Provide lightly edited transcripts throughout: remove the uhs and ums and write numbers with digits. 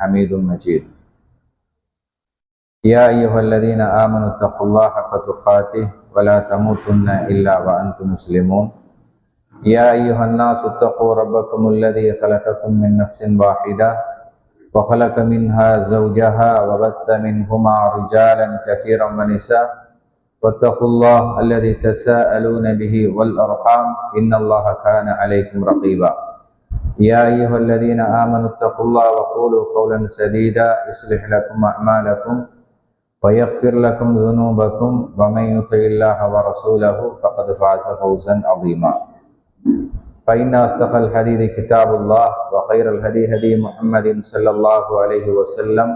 حميد مجيد. يا أيها الذين آمنوا اتقوا الله حق تقاته ولا تموتن إلا وأنتم مسلمون. يا أيها الناس اتقوا ربكم الذي خلقكم من نفس واحدة وخلق منها زوجها وبث منهما رجالا كثيرا ونساء واتقوا الله الذي تساءلون به والأرحام إن الله كان عليكم رقيبا. يا أيها الذين آمنوا اتقوا الله وقولوا قولا سديدا يصلح لكم أعمالكم ويغفر لكم ذنوبكم ومن يطع الله ورسوله فقد فاز فوزا عظيما. فإن أصدق الحديث كتاب الله وخير الهدي هدي محمد صلى الله عليه وسلم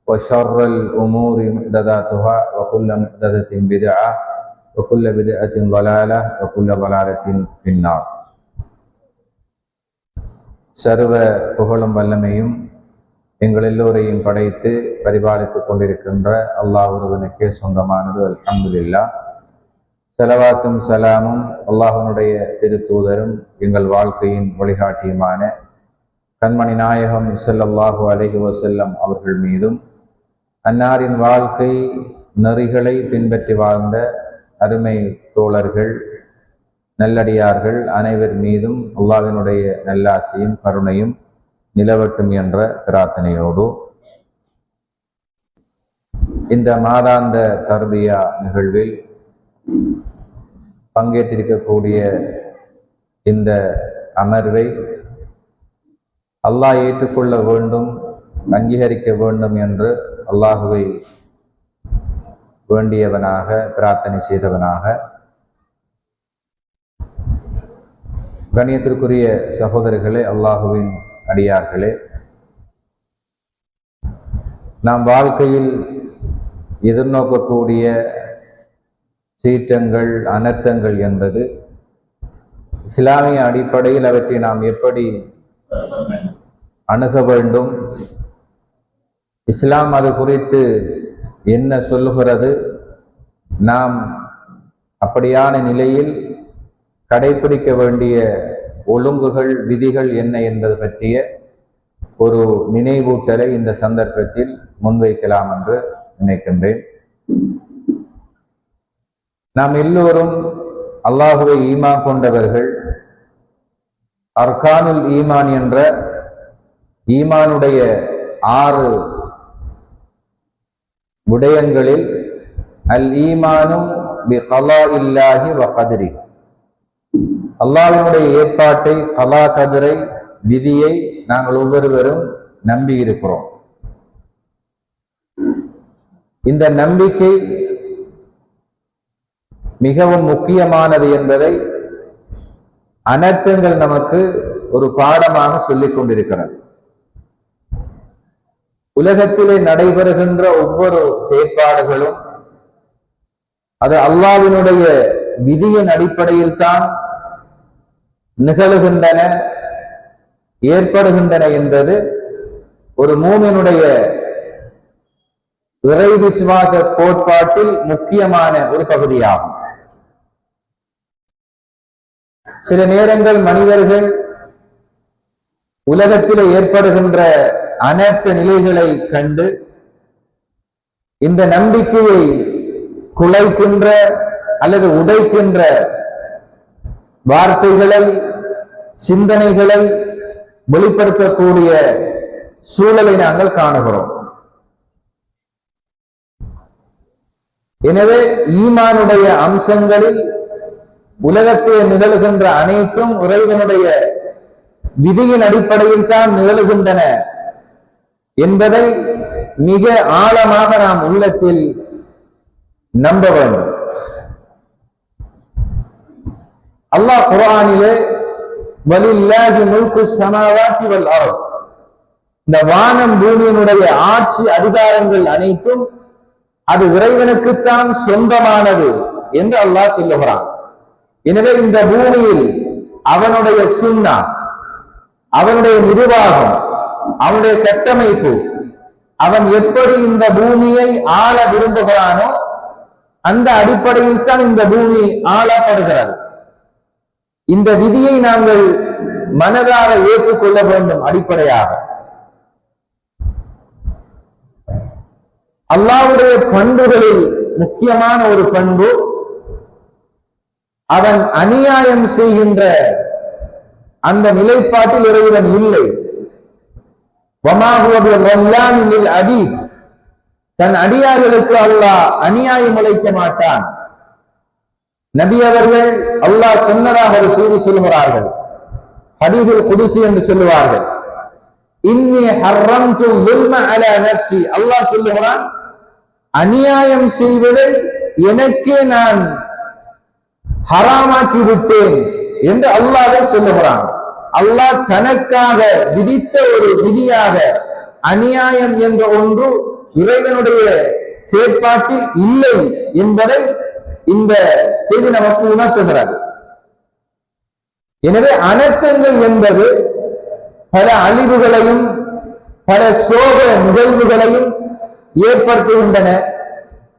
وشر الأمور محدثاتها وكل محدثة بدعة وكل بدعة ضلالة وكل ضلالة في النار. சர்வ புகழும் வல்லமையும் எங்கள் எல்லோரையும் படைத்து பரிபாலித்துக் கொண்டிருக்கின்ற அல்லாஹ் ஒருவனுக்கே சொந்தமானது. அல்ஹம்துலில்லாஹ். ஸலவாத்தும் சலாமும் அல்லாஹ்வுடைய திருத்தூதரும் எங்கள் வாழ்க்கையின் வழிகாட்டியுமான கண்மணி நாயகம் ஸல்லல்லாஹு அலைஹி வஸல்லம் அவர்கள் மீதும், அன்னாரின் வாழ்க்கை நெறிகளை பின்பற்றி வாழ்ந்த அருமை தோழர்கள் நல்லடியார்கள் அனைவர் மீதும் அல்லாஹ்வினுடைய நல்லாசியும் கருணையும் நிலவட்டும் என்ற பிரார்த்தனையோடு இந்த மாதாந்த தர்பியா நிகழ்வில் பங்கேற்றிருக்கக்கூடிய இந்த அமர்வை அல்லாஹ் ஏற்றுக்கொள்ள வேண்டும், அங்கீகரிக்க வேண்டும் என்று அல்லாஹுவை வேண்டியவனாக பிரார்த்தனை செய்தவனாக, கண்ணியத்திற்குரிய சகோதரர்களே, அல்லாஹுவின் அடியார்களே, நாம் வாழ்க்கையில் எதிர்நோக்கக்கூடிய சீற்றங்கள் அனர்த்தங்கள் என்பது இஸ்லாமிய அடிப்படையில் அவற்றை நாம் எப்படி அணுக வேண்டும், இஸ்லாம் அது குறித்து என்ன சொல்லுகிறது, நாம் அப்படியான நிலையில் கடைபிடிக்க வேண்டிய ஒழுங்குகள் விதிகள் என்ன என்பது பற்றிய ஒரு நினைவூட்டலை இந்த சந்தர்ப்பத்தில் முன்வைக்கலாம் என்று நினைக்கின்றேன். நாம் எல்லோரும் அல்லாஹுவை ஈமான் கொண்டவர்கள். அர்கானுல் ஈமான் என்ற ஈமானுடைய 6 விடயங்களில் அல் ஈமானும் பி கலாஇல்லாஹி வ கத்ரி, அல்லாஹ்வினுடைய ஏற்பாட்டை, கலா கதிரை, விதியை நாங்கள் ஒவ்வொருவரும் நம்பி இருக்கிறோம். இந்த நம்பிக்கை மிகவும் முக்கியமானது என்பதை அனர்த்தங்கள் நமக்கு ஒரு பாடமாக சொல்லிக் கொண்டிருக்கிறது. உலகத்திலே நடைபெறுகின்ற ஒவ்வொரு செயற்பாடுகளும் அது அல்லாஹ்வினுடைய விதியின் அடிப்படையில் தான் நிகழுகின்றன, ஏற்படுகின்றன என்பது ஒரு மூமினுடைய இறை விசுவாச கோட்பாட்டில் முக்கியமான ஒரு பகுதியாகும். சில நேரங்கள் மனிதர்கள் உலகத்தில் ஏற்படுகின்ற அனர்த்த நிலைகளை கண்டு இந்த நம்பிக்கையை குலைக்கின்ற அல்லது உடைக்கின்ற வார்த்தைகளை, சிந்தனைகளை வெளிப்படுத்தக்கூடிய சூழலை நாங்கள் காணுகிறோம். எனவே ஈமானுடைய அம்சங்களில் உலகத்தில் நிகழ்கின்ற அனைத்தும் இறைவனுடைய விதியின் அடிப்படையில் தான் நிகழ்கின்றன என்பதை மிக ஆழமாக நாம் உள்ளத்தில் நம்ப வேண்டும். அல்லாஹ் குர்ஆனிலே வலில்லாஹி முல்கு ஸமாவாத்தி வல் அர்த், இந்த வானம் பூமியினுடைய ஆட்சி அதிகாரங்கள் அனைத்தும் அது இறைவனுக்குத்தான் சொந்தமானது என்று அல்லாஹ் சொல்லுகிறான். எனவே இந்த பூமியில் அவனுடைய சுன்னா, அவனுடைய நிர்வாகம், அவனுடைய கட்டமைப்பு, அவன் எப்படி இந்த பூமியை ஆள விரும்புகிறானோ அந்த அடிப்படையில் தான் இந்த பூமி ஆளப்படுகிறது. இந்த விதியை நாங்கள் மனதார ஏற்றுக்கொள்ள வேண்டும். அடிப்படையாக அல்லாஹ்வுடைய பண்புகளில் முக்கியமான ஒரு பண்பு, அவன் அநியாயம் செய்கின்ற அந்த நிலைப்பாட்டில் இறைவன் இல்லை. தன் அடியார்களுக்கு அல்லாஹ் அநியாயம் இழைக்க மாட்டான். நபி அவர்கள் அல்லாஹ் சொன்னதாக ஒரு செய்தி சொல்லுகிறார்கள், ஹதீஸுல் குதுஸி என்று சொல்லுவார்கள். இன்னி ஹர்ரம்து ظுல்ம அலா நஃப்ஸி, அல்லாஹ் சொல்லுகிறான், அநியாயம் செய்வதை எனக்கே நான் ஹராமாக்கி விட்டேன் என்று அல்லாஹ்வே சொல்லுகிறான். அல்லாஹ் தனக்காக விதித்த ஒரு விதியாக அநியாயம் என்ற ஒன்று இறைவனுடைய செயற்பாட்டில் இல்லை என்பதை இந்த செய்தி நமக்கு உணர்த்துகிறது. எனவே அனர்த்தங்கள் என்பது பல அழிவுகளையும் பல சோக நிகழ்வுகளையும் ஏற்படுத்துகின்றன.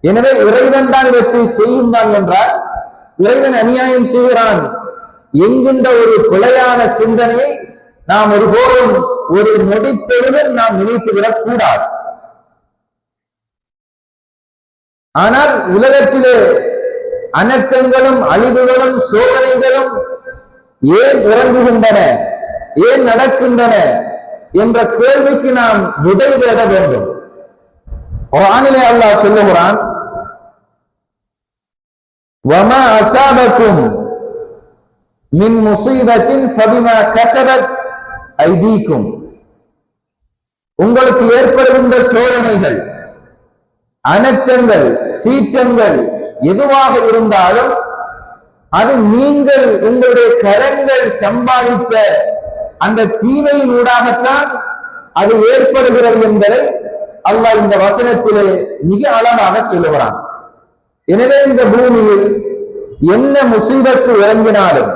எனவே இறைவன் தான் இவற்றை செய்கின்றான் என்றால் இறைவன் அநியாயம் செய்கிறான் என்கின்ற ஒரு பிழையான சிந்தனையை நாம் ஒருபோதும் ஒரு நொடிப்பொழுதும் நாம் நினைத்துவிடக் கூடாது. ஆனால் உலகத்திலே அனர்த்தங்களும் அழிவுகளும் சோதனைகளும் ஏன் இறங்குகின்றன, ஏன் நடக்கின்றன என்ற கேள்விக்கு நாம் விடை தேட வேண்டும். குர்ஆனிலே அல்லாஹ் சொல்லுகிறான், வமா அஸாபக்கும் மின் முஸீபத்தின் ஃபபிமா கஸபத் ஐதீக்கும், உங்களுக்கு ஏற்படுகின்ற சோதனைகள், அனர்த்தங்கள், சீற்றங்கள் எதுவாக இருந்தாலும் அது நீங்கள் உங்களுடைய கரங்கள் சம்பாதித்த அந்த தீமையின் ஊடாகத்தான் அது ஏற்படுகிறது என்பதை அல்லாஹ் இந்த வசனத்திலே மிக அழகாக சொல்லுகிறான். எனவே இந்த பூமியில் என்ன முசீபத்து இறங்கினாலும்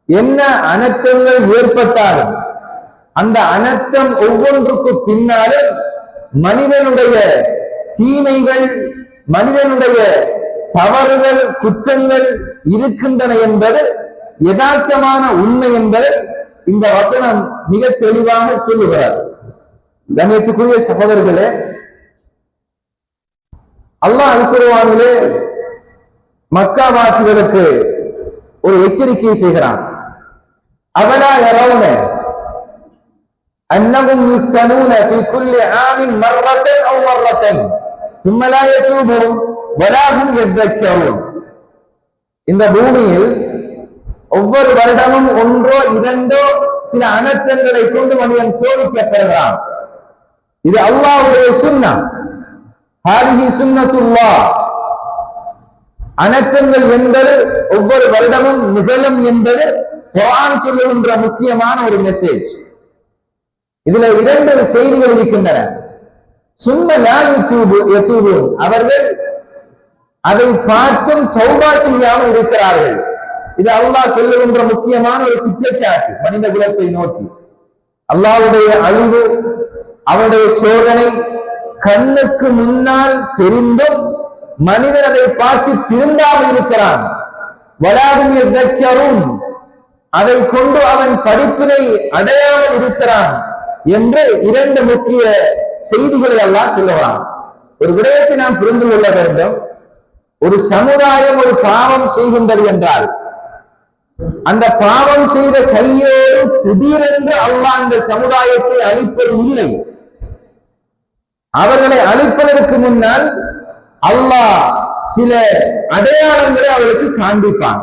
என்ன அனர்த்தங்கள் ஏற்பட்டாலும் அந்த அனர்த்தம் ஒவ்வொன்றுக்கு பின்னாலும் மனிதனுடைய தீமைகள், மனிதனுடைய தவறுகள், குற்றங்கள் இருக்கின்றன என்பது யதார்த்தமான உண்மை என்பதை இந்த வசனம் மிக தெளிவாக சொல்லுகிறார். கண்ணியத்துக்குரிய சகோதரர்களே, அல்லாஹ் அல்-குர்ஆனிலே மக்கா வாசிகளுக்கு ஒரு எச்சரிக்கை செய்கிறான். அவலா யரவுன அன்னஹும் யுஃப்தனூன ஃபீ குல்லி ஆமின் மர்ரத்தன் அவ் மர்ரத்தைன் ثم لا يتوبون ولا هم يذكرون. இந்த பூமியில் ஒவ்வொரு வருடமும் ஒன்றோ இரண்டோ சில அனர்த்தங்களை கொண்டு மனிதன் சோதிக்கப்படுகிறான். இது அல்லாஹ்வுடைய சுன்னா, ஹாதிஹி சுன்னத்துல்லாஹ். அனர்த்தங்கள் என்பது ஒவ்வொரு வருடமும் நிகழும் என்பது குர்ஆன் சொல்லுகின்ற முக்கியமான ஒரு மெசேஜ். இதுல இரண்டு செய்திகள் இருக்கின்றன. சும்ம லா யதூபூன், அவர்கள் அதை பார்த்தும் தௌபா செய்யாமல் இருக்கிறார்கள். இது அல்லாஹ் சொல்லுகின்ற முக்கியமான ஒரு குற்றச்சாட்டு மனித குலத்தை நோக்கி. அல்லாஹ்வுடைய அழிவு, அவனுடைய சோதனை கண்ணுக்கு முன்னால் தெரிந்தும் மனிதன் அதை பார்த்து திருந்தாமல் இருக்கிறான். வலாஹும் யذكرون, அதை கொண்டு அவன் படிப்பினை அடையாமல் இருக்கிறான் என்று இரண்டு முக்கிய செய்திகளை எல்லாம் சொல்லுவான். ஒரு விடயத்தை நாம் புரிந்து கொள்ள வேண்டும். ஒரு சமுதாயம் ஒரு பாவம் செய்கின்றது என்றால் அந்த பாவம் செய்த கையோடு திடீரென்று அல்லாஹ் அந்த சமுதாயத்தை அழிப்பது இல்லை. அவர்களை அழிப்பதற்கு முன்னால் அல்லாஹ் சில அடையாளங்களை அவர்களுக்கு காண்பிப்பான்.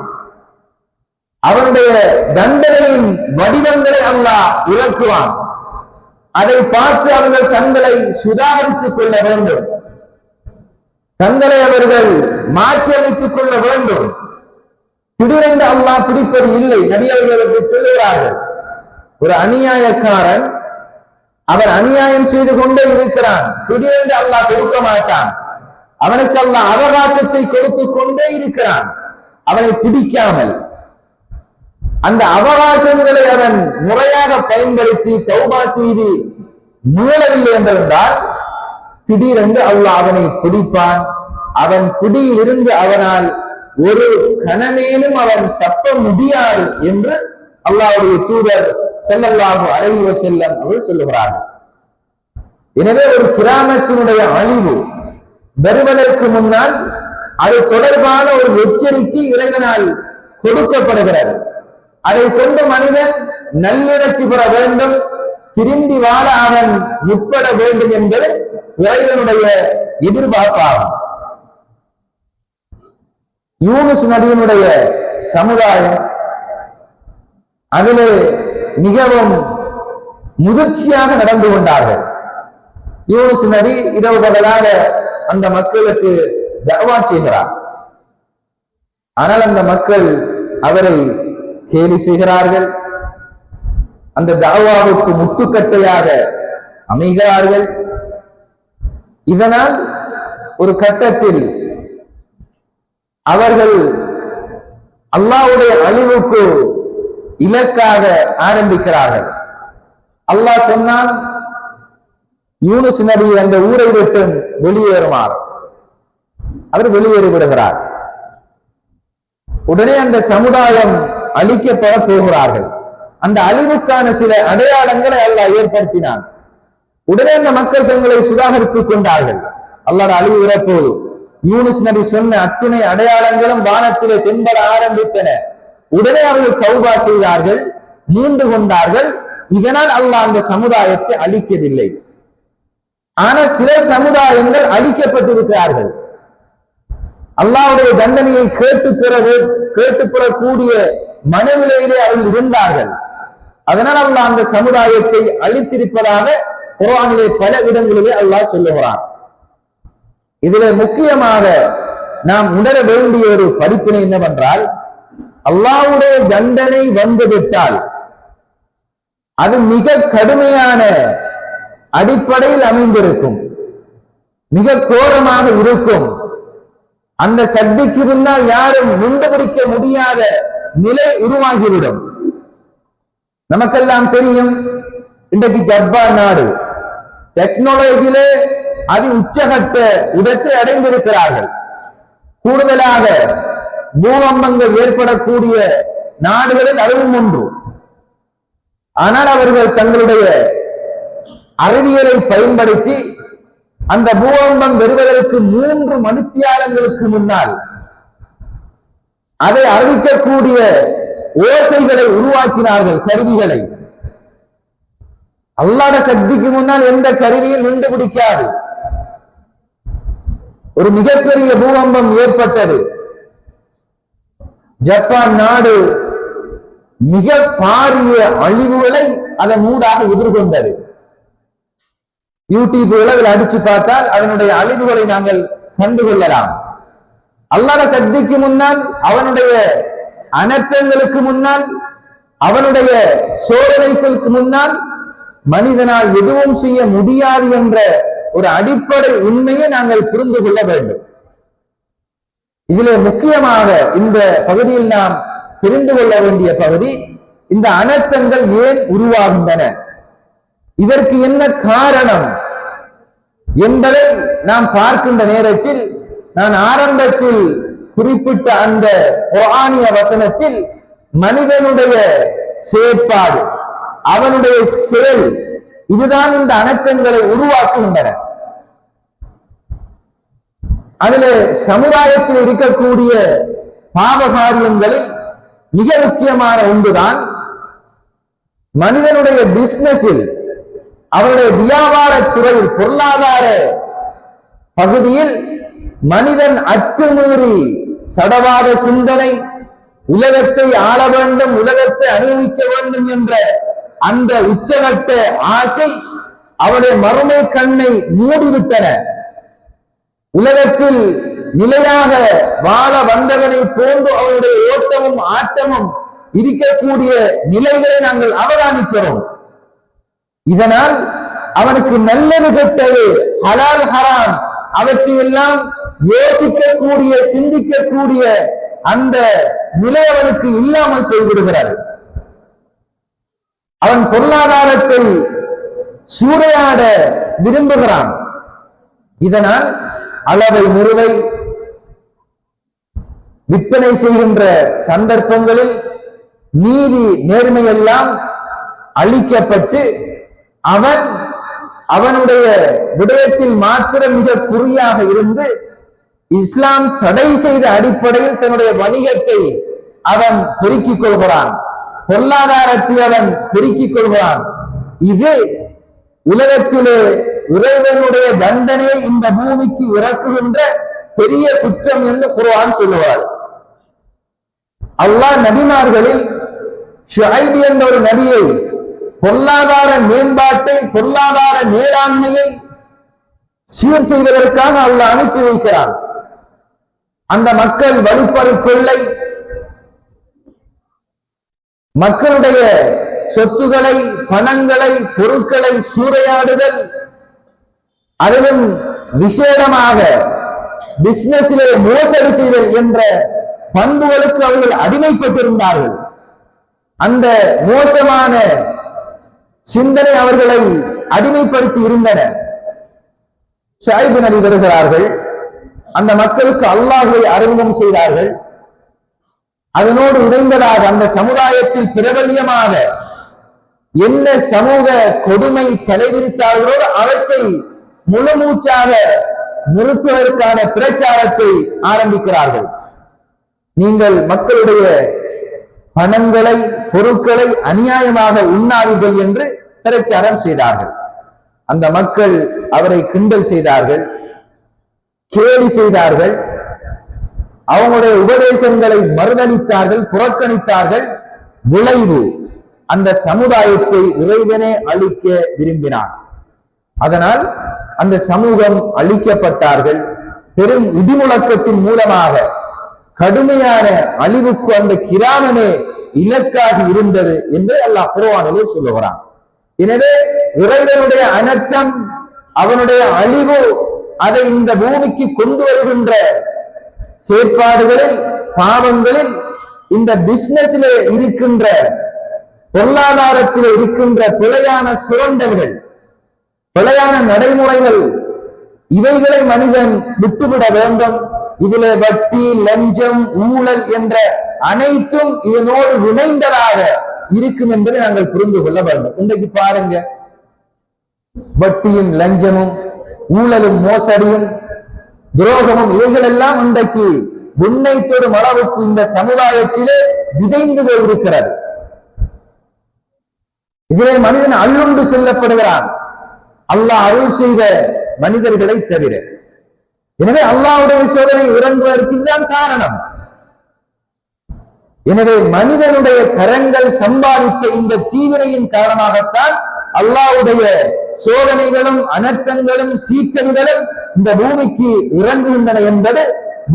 அவருடைய தண்டனையின் வடிவங்களை அல்லாஹ் விளக்குவான். அதை பார்த்து அவர்கள் தங்களை சுதாகரித்துக் கொள்ள வேண்டும், தங்களை அவர்கள் மாற்றியமைத்துக் கொள்ள வேண்டும். திடீரென்று அல்லாஹ் பிடிப்பது இல்லை. நபி அவர்களுக்கு சொல்லுகிறார்கள், ஒரு அநியாயக்காரன் அவன் அநியாயம் செய்து கொண்டே இருக்கிறான், திடீரென்று அல்லாஹ் கொடுக்க மாட்டான். அவனுக்கு அல்லாஹ் அவகாசத்தை கொடுத்து கொண்டே இருக்கிறான், அவனை பிடிக்காமல். அந்த அவகாசங்களை அவன் முறையாக பயன்படுத்தி தௌபா செய்து மீளவில்லை என்றிருந்தால் திடீரென்று அல்லாஹ் அவனை பிடிப்பான். அவன் பிடியில் இருந்து அவனால் ஒரு கணமேலும் அவன் தப்ப முடியாது என்று அல்லாஹ்வுடைய தூதர் ஸல்லல்லாஹு அலைஹி வஸல்லம் அவர்கள் சொல்லுகிறார்கள். எனவே ஒரு கிராமத்தினுடைய அழிவு, வருவதற்கு முன்னால் அது தொடர்பான ஒரு எச்சரிக்கை இறைவனால் கொடுக்கப்படுகிறது. அதை கொண்டு மனிதன் நல்லுணர்ச்சி பெற வேண்டும், திரும்பி வாழ அவன் முற்பட வேண்டும் என்பது இறைவனுடைய எதிர்பார்ப்பாகும். யூனுஸ் நபியினுடைய சமுதாயம் அதிலே மிகவும் முதிர்ச்சியாக நடந்து கொண்டார்கள். யூனுஸ் நபி இரவு பகலாக அந்த மக்களுக்கு தஅவா செய்கிறார். ஆனால் அந்த மக்கள் அவரை கேலி செய்கிறார்கள், அந்த தஅவாவுக்கு முட்டுக்கட்டையாக அமைகிறார்கள். இதனால் ஒரு கட்டத்தில் அவர்கள் அல்லாஹ்வுடைய அழிவுக்கு இலக்காக ஆரம்பிக்கிறார்கள். அல்லாஹ் சொன்னான், யூனுஸ் நபி அந்த ஊரை விட்டு வெளியேறுமாறு. அவர் வெளியேறி விடுகிறார். உடனே அந்த சமுதாயம் அழிக்கப்பட போகிறார்கள். அந்த அழிவுக்கான சில அடையாளங்களை அல்லாஹ் ஏற்படுத்தினான். உடனே அந்த மக்கள் தங்களை சுதாகரித்துக் கொண்டார்கள். அல்லாஹ் அழிவு வரப்போது யூனுஸ் நபி சொன்ன அத்துணை அடையாளங்களும் வானத்திலே தென்பட ஆரம்பித்தன. உடனே அவர்கள் தௌபா செய்தார்கள், மீண்டு கொண்டார்கள். இதனால் அல்லாஹ் அந்த சமுதாயத்தை அழிக்கவில்லை. ஆனால் சில சமுதாயங்கள் அழிக்கப்பட்டிருக்கிறார்கள். அல்லாஹ்வுடைய தண்டனையை கேட்டு பெறக்கூடிய மனநிலையிலே அவர்கள் இருந்தார்கள். அதனால் அல்லாஹ் அந்த சமுதாயத்தை அழித்திருப்பதாக குர்ஆனிலே பல இடங்களிலே அல்லாஹ் சொல்லுகிறான். இதிலே முக்கியமாக நாம் உணர வேண்டிய ஒரு படிப்பினை என்னவென்றால், அல்லாஹ்வுடைய தண்டனை வந்துவிட்டால் அது மிக கடுமையான அடிப்படையில் அமைந்திருக்கும், மிக கோரமாக இருக்கும். அந்த சக்திக்கு முன்னால் யாரும் நின்றுபிடிக்க முடியாத நிலை உருவாகிவிடும். நமக்கெல்லாம் தெரியும், இன்றைக்கு ஜப்பான் நாடு டெக்னாலஜியிலே அது உச்சகட்ட இடத்தை அடைந்திருக்கிறார்கள். கூடுதலாக பூகம்பங்கள் ஏற்படக்கூடிய நாடுகளில் அதுவும் ஒன்று. ஆனால் அவர்கள் தங்களுடைய அறிவியலை பயன்படுத்தி அந்த பூகம்பம் வருவதற்கு 3 மணித்தியாலங்களுக்கு முன்னால் அதை அறிவிக்கக்கூடிய ஓசைகளை உருவாக்கினார்கள், கருவிகளை. அல்லாஹ்வுடைய சக்திக்கு முன்னால் எந்த கருவியும் நின்று பிடிக்காது. ஒரு மிகப்பெரிய பூகம்பம் ஏற்பட்டது. ஜப்பான் நாடு மிக பாரிய அழிவுகளை அதன் ஊடாக எதிர்கொண்டது. யூடியூப்ல அடிச்சு பார்த்தால் அதனுடைய அழிவுகளை நாங்கள் கண்டுகொள்ளலாம். அல்லாஹ்வுடைய சக்திக்கு முன்னால், அவனுடைய அனர்த்தங்களுக்கு முன்னால், அவனுடைய சோதனைகளுக்கு முன்னால் மனிதனால் எதுவும் செய்ய முடியாது என்ற ஒரு அடிப்படை உண்மையை நாங்கள் புரிந்து கொள்ள வேண்டும். இதிலே முக்கியமாக இந்த பகுதியில் நாம் தெரிந்து கொள்ள வேண்டிய பகுதி, இந்த அனர்த்தங்கள் ஏன் உருவாகின்றன, இதற்கு என்ன காரணம் என்பதை நாம் பார்க்கின்ற நேரத்தில், நான் ஆரம்பத்தில் குறிப்பிட்ட அந்த குர்ஆனிய வசனத்தில் மனிதனுடைய செயற்பாடு, அவனுடைய செயல், இதுதான் இந்த அனர்த்தங்களை உருவாக்குகின்றன. அதிலே சமுதாயத்தில் இருக்கக்கூடிய பாவகாரியங்களில் மிக முக்கியமான ஒன்றுதான் மனிதனுடைய பிசினஸில், அவருடைய வியாபார துறையில், பொருளாதார பகுதியில் மனிதன் அத்துமீறி சடவாத சிந்தனை, உலகத்தை ஆள வேண்டும், உலகத்தை அனுபவிக்க வேண்டும் என்ற அந்த உச்சகட்ட ஆசை அவருடைய மறுமை கண்ணை மூடிவிட்டன. உலகத்தில் நிலையாக வாழ வந்தவனை போன்று அவருடைய ஓட்டமும் ஆட்டமும் இருக்கக்கூடிய நிலைகளை நாங்கள் அவதானிக்கிறோம். இதனால் அவனுக்கு நல்லது கெட்டது, ஹலால் ஹராம், அவற்றையெல்லாம் யோசிக்கக்கூடிய, சிந்திக்கக்கூடிய அந்த நிலை அவனுக்கு இல்லாமல் போய்விடுகிறது. அவன் பொருளாதாரத்தை சூறையாட விரும்புகிறான். இதனால் அளவை நிறுவை விற்பனை செய்கின்ற சந்தர்ப்பங்களில் நீதி நேர்மையெல்லாம் அளிக்கப்பட்டு அவன் அவனுடைய விடயத்தில் மாத்திரம் மிக குறியாக இருந்து இஸ்லாம் தடை செய்த அடிப்படையில் தன்னுடைய வணிகத்தை அவன் பெருக்கிக் கொள்கிறான், பொருளாதாரத்தை அவன் பெருக்கிக் கொள்கிறான். இது உலகத்திலே இறைவனுடைய தண்டனை இந்த பூமிக்கு இறக்குகின்ற பெரிய குற்றம் என்று குர்ஆன் சொல்லுவார். அல்லாஹ் நபிமார்களில் ஷுஐப் என்ற ஒரு நபியை பொருளாதார மேம்பாட்டை, பொருளாதார மேலாண்மையை சீர் செய்வதற்காக அல்லாஹ் அனுப்பி வைக்கிறான். அந்த மக்கள் வழிப்பறி கொள்ளை, மக்களுடைய சொத்துக்களை, பணங்களை, பொருட்களை சூறையாடுதல், அதிலும் விசேடமாக பிசினஸிலே மோசடி செய்தல் என்ற பண்புகளுக்கு அவர்கள் அடிமைப்பட்டிருந்தார்கள். அந்த மோசமான சிந்தனை அவர்களை அடிமைப்படுத்தி இருந்தன. ஷுஐப் நபி வருகிறார்கள், அந்த மக்களுக்கு அல்லாஹ்வை அறிமுகம் செய்தார்கள். அதனோடு இணைந்ததாக அந்த சமுதாயத்தில் பிரபல்யமாக என்ன சமூக கொடுமை தலைவிரித்தார்களோ அவற்றை முழுமூச்சாக நிறுத்துவதற்கான பிரச்சாரத்தை ஆரம்பிக்கிறார்கள். நீங்கள் மக்களுடைய பணங்களை, பொருட்களை அநியாயமாக உண்ணாதீர்கள் என்று பிரச்சாரம் செய்தார்கள். அந்த மக்கள் அவரை கிண்டல் செய்தார்கள், கேலி செய்தார்கள், அவங்களுடைய உபதேசங்களை மறுதளித்தார்கள், புறக்கணித்தார்கள். விளைவு அந்த சமுதாயத்தை இறைவனே அழிக்க விரும்பினான். அதனால் அந்த சமூகம் அழிக்கப்பட்டார்கள். பெரும் இடிமுழக்கத்தின் மூலமாக கடுமையான அழிவுக்கு அந்த கிராமமே இலக்காகி இருந்தது என்று அல்லாஹ் குர்ஆனிலே சொல்லுகிறான். எனவே இறைவனுடைய அனர்த்தம், அவனுடைய அழிவு, அதை இந்த பூமிக்கு கொண்டு வருகின்ற செயற்பாடுகளில், பாவங்களில், இந்த பிசினஸிலே இருக்கின்ற, பொருளாதாரத்திலே இருக்கின்ற பிழையான சுரண்டல்கள், பிழையான நடைமுறைகள், இவைகளை மனிதன் விட்டுவிட வேண்டும். இதிலே வட்டி, லஞ்சம், ஊழல் என்ற அனைத்தும் இதனோடு இணைந்ததாக இருக்கும் என்பதை நாங்கள் புரிந்து கொள்ள வேண்டும். இன்றைக்கு பாருங்க, வட்டியும் லஞ்சமும் ஊழலும் மோசடியும் துரோகமும் இவைகள் எல்லாம் இன்றைக்கு உன்னை தொடும் அளவுக்கு இந்த சமுதாயத்திலே விதைந்து போயிருக்கிறது. இதிலே மனிதன் அள்ளுண்டு செல்லப்படுகிறான், அல்லாஹ் அருள் செய்த மனிதர்களை தவிர. எனவே அல்லாஹ்வுடைய சோதனை இறங்குவதற்கு இதுதான் காரணம். எனவே மனிதனுடைய கரங்கள் சம்பாதித்த இந்த தீவிரையின் காரணமாகத்தான் அல்லாஹ்வுடைய சோதனைகளும் அனர்த்தங்களும் சீற்றங்களும் இந்த பூமிக்கு இறங்குகின்றன என்பது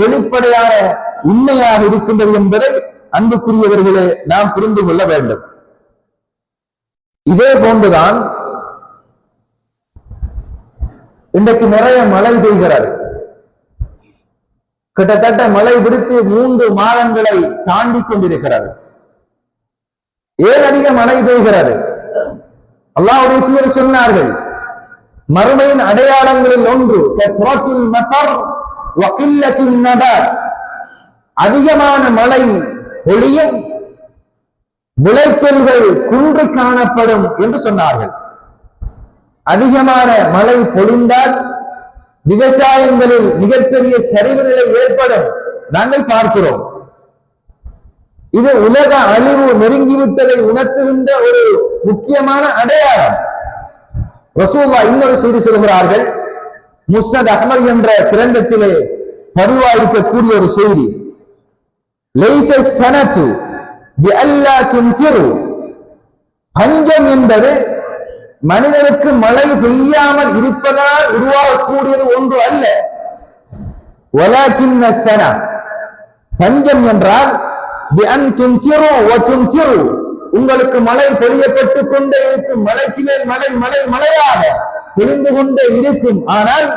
வெளிப்படையான உண்மையாக இருக்கின்றது என்பதை அன்புக்குரியவர்களே நாம் புரிந்து கொள்ள வேண்டும். இதே போன்றுதான் இன்றைக்கு நிறைய மழை பெய்கிறது. கிட்டத்தட்ட மழை பிடித்து 3 மாதங்களை தாண்டி கொண்டிருக்கிறது. ஏன் அதிக மழை பெய்கிறது? அல்லாஹ்வுடைய தூதர் சொன்னார்கள், மறுமையின் அடையாளங்களில் ஒன்று அதிகமான மழை பொழியும், விளைச்சல்கள் குன்று காணப்படும் என்று சொன்னார்கள். அதிகமான மழை பொழிந்தால் விவசாயங்களில் மிகப்பெரிய சரிவு நிலை ஏற்படும். நாங்கள் பார்க்கிறோம். இது உலக அழிவு நெருங்கிவிட்டதை உணர்த்துகின்ற ஒரு முக்கியமான அடையாளம். ரசூலுல்லாஹ் இன்னொரு செய்தி சொல்கிறார்கள், முஸ்னத் அஹ்மத் என்ற கிரந்தத்திலே பதிவாயிருக்கக்கூடிய ஒரு செய்தி. லைஸ ஸனது பிஅல்லா துன்திரு, பஞ்சம் என்பது மனிதனுக்கு மழை பெய்யாமல் இருப்பதால் உருவாகக்கூடியது ஒன்று அல்ல. வலாகின்ன ஸன, பஞ்சம் என்றால் பிஅன் துன்திரு வ துன்திரு, உங்களுக்கு மழை பொழியப்பட்டு கொண்டே இருக்கும், மழைக்கு மேல் மழை, மழை மழையாக பொழிந்து கொண்டே இருக்கும். ஆனால்